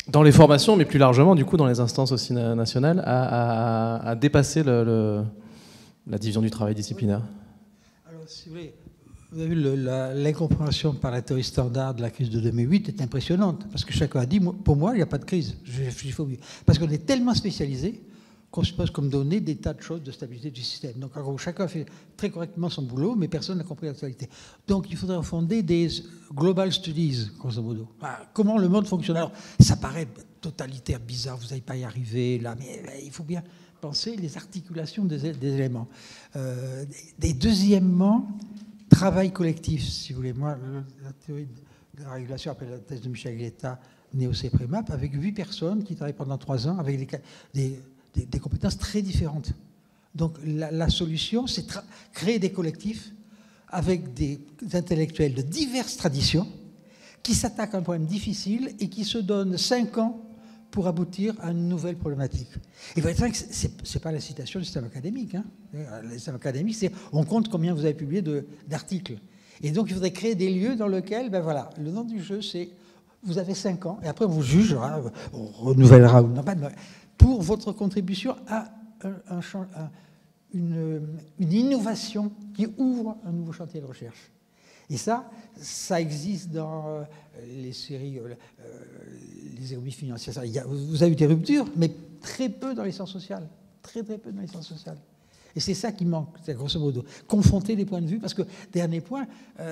dans les formations, mais plus largement, du coup, dans les instances aussi nationales, à dépasser la division du travail disciplinaire? Alors, si vous voulez, vous avez vu l'incompréhension par la théorie standard de la crise de 2008 est impressionnante, parce que chacun a dit, pour moi, il n'y a pas de crise. Parce qu'on est tellement spécialisé qu'on suppose comme donné des tas de choses de stabilité du système. Donc, en gros, chacun fait très correctement son boulot, mais personne n'a compris l'actualité. Donc, il faudrait fonder des global studies, grosso modo. Comment le monde fonctionne. Alors, ça paraît totalitaire, bizarre, vous n'allez pas y arriver, là, mais il faut bien penser les articulations des éléments. Et deuxièmement, travail collectif, si vous voulez. Moi, la théorie de la régulation, après la thèse de Michel Guetta, née au CEPREMAP, avec 8 personnes qui travaillent pendant 3 ans avec des compétences très différentes. Donc la solution, c'est créer des collectifs avec des intellectuels de diverses traditions qui s'attaquent à un problème difficile et qui se donnent 5 ans pour aboutir à une nouvelle problématique. Il faut être vrai que ce n'est pas la citation du système académique. Hein. Le système académique, c'est on compte combien vous avez publié d'articles. Et donc, il faudrait créer des lieux dans lesquels, ben voilà, le nom du jeu, c'est vous avez 5 ans, et après on vous jugera, on renouvellera ou non, pour votre contribution à une innovation qui ouvre un nouveau chantier de recherche. Et ça existe dans les séries, les économies financières. Vous avez eu des ruptures, mais très peu dans les sciences sociales. Très, très peu dans les sciences sociales. Et c'est ça qui manque, c'est grosso modo. Confronter les points de vue, parce que, dernier point,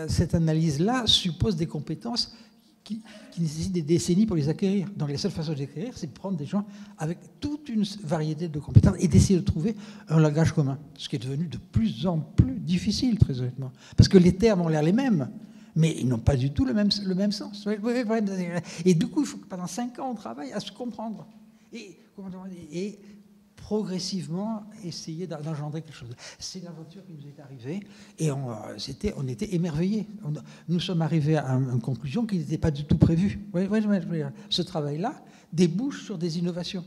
cette analyse-là suppose des compétences qui nécessitent des décennies pour les acquérir. Donc la seule façon de les acquérir, c'est de prendre des gens avec toute une variété de compétences et d'essayer de trouver un langage commun, ce qui est devenu de plus en plus difficile, très honnêtement. Parce que les termes ont l'air les mêmes, mais ils n'ont pas du tout le même sens. Et du coup, il faut que pendant 5 ans, on travaille à se comprendre. Et progressivement essayer d'engendrer quelque chose. C'est l'aventure qui nous est arrivée et on était émerveillés. Nous sommes arrivés à une conclusion qui n'était pas du tout prévue. Ce travail-là débouche sur des innovations.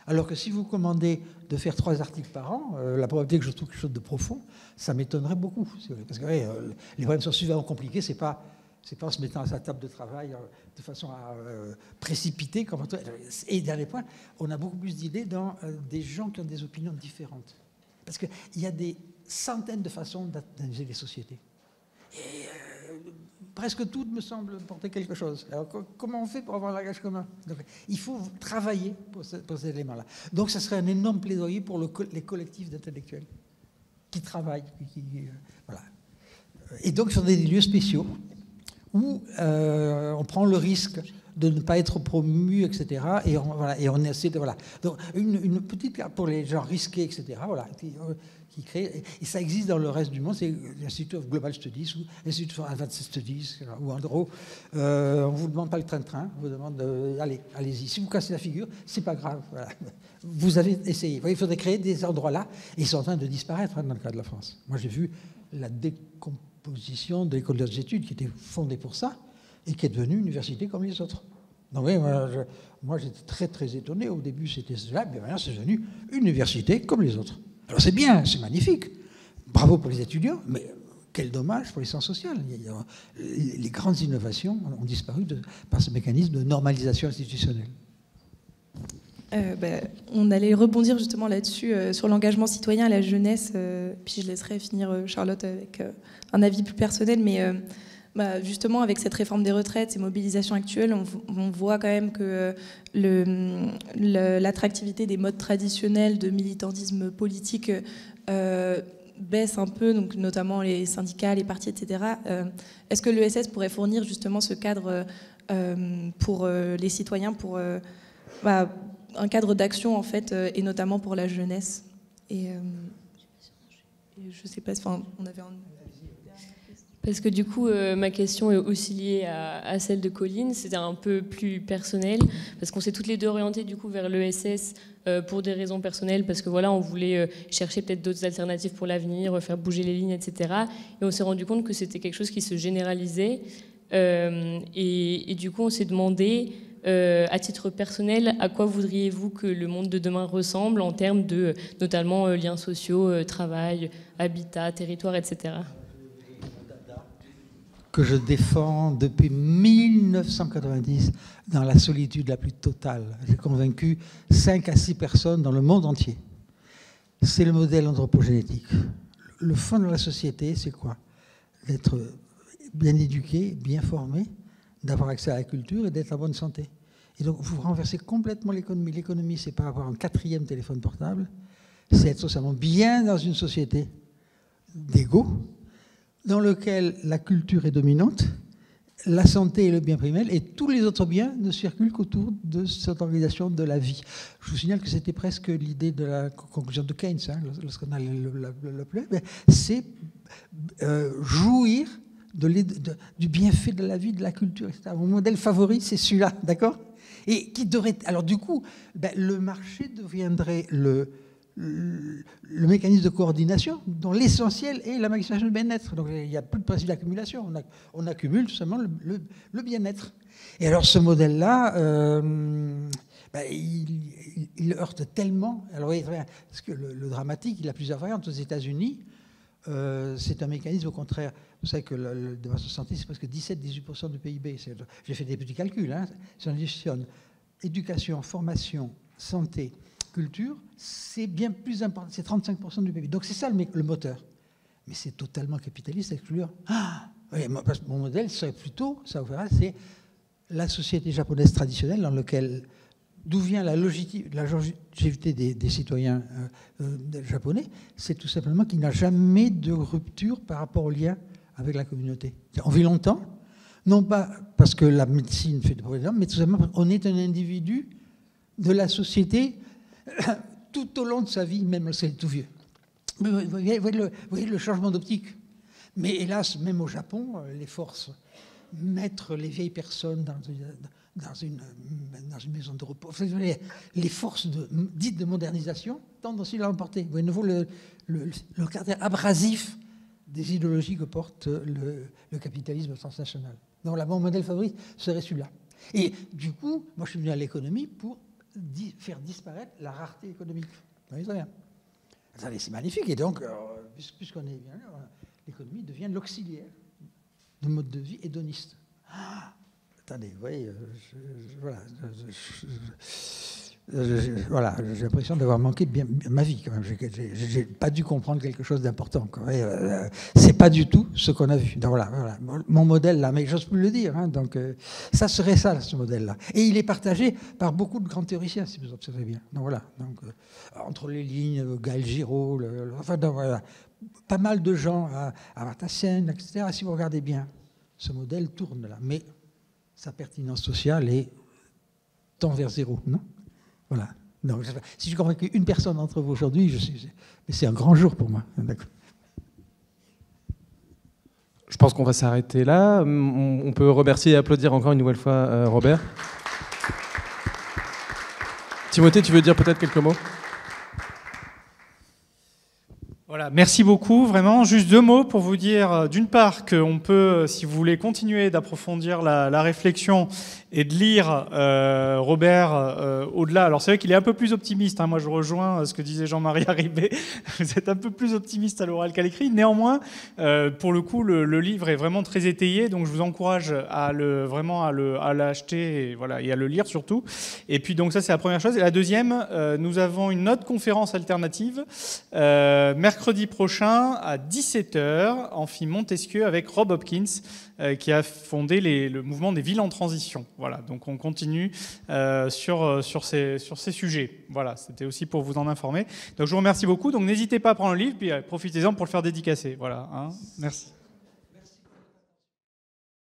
Alors que si vous commandez de faire 3 articles par an, la probabilité que je trouve quelque chose de profond, ça m'étonnerait beaucoup. Parce que les problèmes sont suffisamment compliqués, c'est pas en se mettant à sa table de travail de façon à précipiter. Et dernier point, on a beaucoup plus d'idées dans des gens qui ont des opinions différentes. Parce qu'il y a des centaines de façons d'analyser les sociétés. Et presque toutes me semblent porter quelque chose. Alors comment on fait pour avoir un langage commun? Donc, il faut travailler pour ces éléments-là. Donc ça serait un énorme plaidoyer pour les collectifs d'intellectuels qui travaillent. Voilà. Et donc sur des lieux spéciaux où on prend le risque de ne pas être promu, etc. Et on essaie de... Voilà. Donc une petite carte pour les gens risqués, etc. Voilà. Qui crée, et ça existe dans le reste du monde, c'est l'Institut of Global Studies ou l'Institut of Advanced Studies, où en gros, on ne vous demande pas le train-train, on vous demande allez-y. Si vous cassez la figure, c'est pas grave. Voilà. Vous avez essayé. Il faudrait créer des endroits-là, et ils sont en train de disparaître dans le cas de la France. Moi, j'ai vu la décomposition de l'école des études qui était fondée pour ça, et qui est devenue université comme les autres. Donc oui, moi j'étais très très étonné. Au début, c'était cela, mais maintenant, c'est devenu université comme les autres. Alors c'est bien, c'est magnifique. Bravo pour les étudiants, mais quel dommage pour les sciences sociales. Les grandes innovations ont disparu par ce mécanisme de normalisation institutionnelle. On allait rebondir justement là-dessus, sur l'engagement citoyen à la jeunesse, puis je laisserai finir Charlotte avec un avis plus personnel, mais justement avec cette réforme des retraites, ces mobilisations actuelles, on voit quand même que l'attractivité des modes traditionnels de militantisme politique baisse un peu, donc notamment les syndicats, les partis, etc. Est-ce que l'ESS pourrait fournir justement ce cadre pour les citoyens, pour un cadre d'action en fait, et notamment pour la jeunesse? Et je sais pas, enfin, on avait un... Parce que du coup, ma question est aussi liée à celle de Colline. C'était un peu plus personnel, parce qu'on s'est toutes les deux orientées du coup vers l'ESS pour des raisons personnelles, parce que voilà, on voulait chercher peut-être d'autres alternatives pour l'avenir, faire bouger les lignes, etc. Et on s'est rendu compte que c'était quelque chose qui se généralisait. Et du coup, on s'est demandé, à titre personnel, à quoi voudriez-vous que le monde de demain ressemble en termes de, notamment, liens sociaux, travail, habitat, territoire, etc. Que je défends depuis 1990 dans la solitude la plus totale. J'ai convaincu 5 à 6 personnes dans le monde entier. C'est le modèle anthropogénétique. Le fond de la société, c'est quoi? D'être bien éduqué, bien formé, d'avoir accès à la culture et d'être en bonne santé. Et donc, vous renversez complètement l'économie. L'économie, c'est pas avoir un 4e téléphone portable, c'est être socialement bien dans une société d'égaux, dans lequel la culture est dominante, la santé est le bien primaire, et tous les autres biens ne circulent qu'autour de cette organisation de la vie. Je vous signale que c'était presque l'idée de la conclusion de Keynes, hein, lorsqu'on a le plan, c'est jouir du bienfait de la vie, de la culture, etc. Mon modèle favori, c'est celui-là, d'accord? Et qui devrait... Alors du coup, le marché deviendrait le mécanisme de coordination dont l'essentiel est la maximisation du bien-être. Donc il n'y a plus de principe d'accumulation, on accumule tout simplement le bien-être. Et alors ce modèle-là, il heurte tellement. Alors vous voyez, parce que le dramatique, il a plusieurs variantes. Aux États-Unis, c'est un mécanisme au contraire. Vous savez que le dépense de santé, c'est presque 17-18% du PIB. J'ai fait des petits calculs. Hein. Si on additionne éducation, formation, santé, culture, c'est bien plus important, c'est 35% du PIB. Donc c'est ça le moteur. Mais c'est totalement capitaliste, excluant. Oui, mon modèle serait plutôt, ça vous verra, c'est la société japonaise traditionnelle dans laquelle, d'où vient la longévité des citoyens japonais, c'est tout simplement qu'il n'y a jamais de rupture par rapport au lien avec la communauté. On vit longtemps, non pas parce que la médecine fait des progrès, mais tout simplement parce qu'on est un individu de la société tout au long de sa vie, même lorsqu'il est tout vieux. Vous voyez le changement d'optique. Mais hélas, même au Japon, les forces mettre les vieilles personnes dans une maison de repos, les forces dites de modernisation tendent aussi à l'emporter. Vous voyez de nouveau le caractère abrasif des idéologies que porte le capitalisme transnational. Donc là, mon modèle favori serait celui-là. Et du coup, moi je suis venu à l'économie pour faire disparaître la rareté économique. Vous voyez très bien. Attendez, c'est magnifique. Et donc, puisqu'on est bien là, l'économie devient l'auxiliaire de mode de vie hédoniste. Attendez, vous voyez, voilà. Voilà, j'ai l'impression d'avoir manqué bien ma vie quand même. J'ai pas dû comprendre quelque chose d'important. C'est pas du tout ce qu'on a vu. Donc, voilà. Mon modèle là, mais j'ose plus le dire. Hein, donc ça serait ça, ce modèle-là. Et il est partagé par beaucoup de grands théoriciens, si vous observez bien. Donc voilà. Donc entre les lignes, Gaël Giraud, enfin donc, voilà, pas mal de gens, Amartya Sen, etc. Si vous regardez bien, ce modèle tourne là, mais sa pertinence sociale est tend vers zéro, non? Voilà. Donc, si je comprends qu'une personne d'entre vous aujourd'hui, c'est un grand jour pour moi. Je pense qu'on va s'arrêter là. On peut remercier et applaudir encore une nouvelle fois Robert. Timothée, tu veux dire peut-être quelques mots ? Voilà, merci beaucoup, vraiment. Juste 2 mots pour vous dire, d'une part, qu'on peut, si vous voulez continuer d'approfondir la réflexion et de lire Robert au-delà. Alors c'est vrai qu'il est un peu plus optimiste, hein. Moi je rejoins ce que disait Jean-Marie Haribé. Vous êtes un peu plus optimiste à l'oral qu'à l'écrit. Néanmoins, pour le coup, le livre est vraiment très étayé, donc je vous encourage à l'acheter et à le lire surtout. Et puis donc ça c'est la première chose. Et la deuxième, nous avons une autre conférence alternative mercredi prochain à 17h, Amphi Montesquieu, avec Rob Hopkins, qui a fondé le mouvement des villes en transition. Voilà, donc on continue sur ces sujets. Voilà, c'était aussi pour vous en informer. Donc je vous remercie beaucoup. Donc n'hésitez pas à prendre le livre, puis profitez-en pour le faire dédicacer. Voilà, hein. Merci.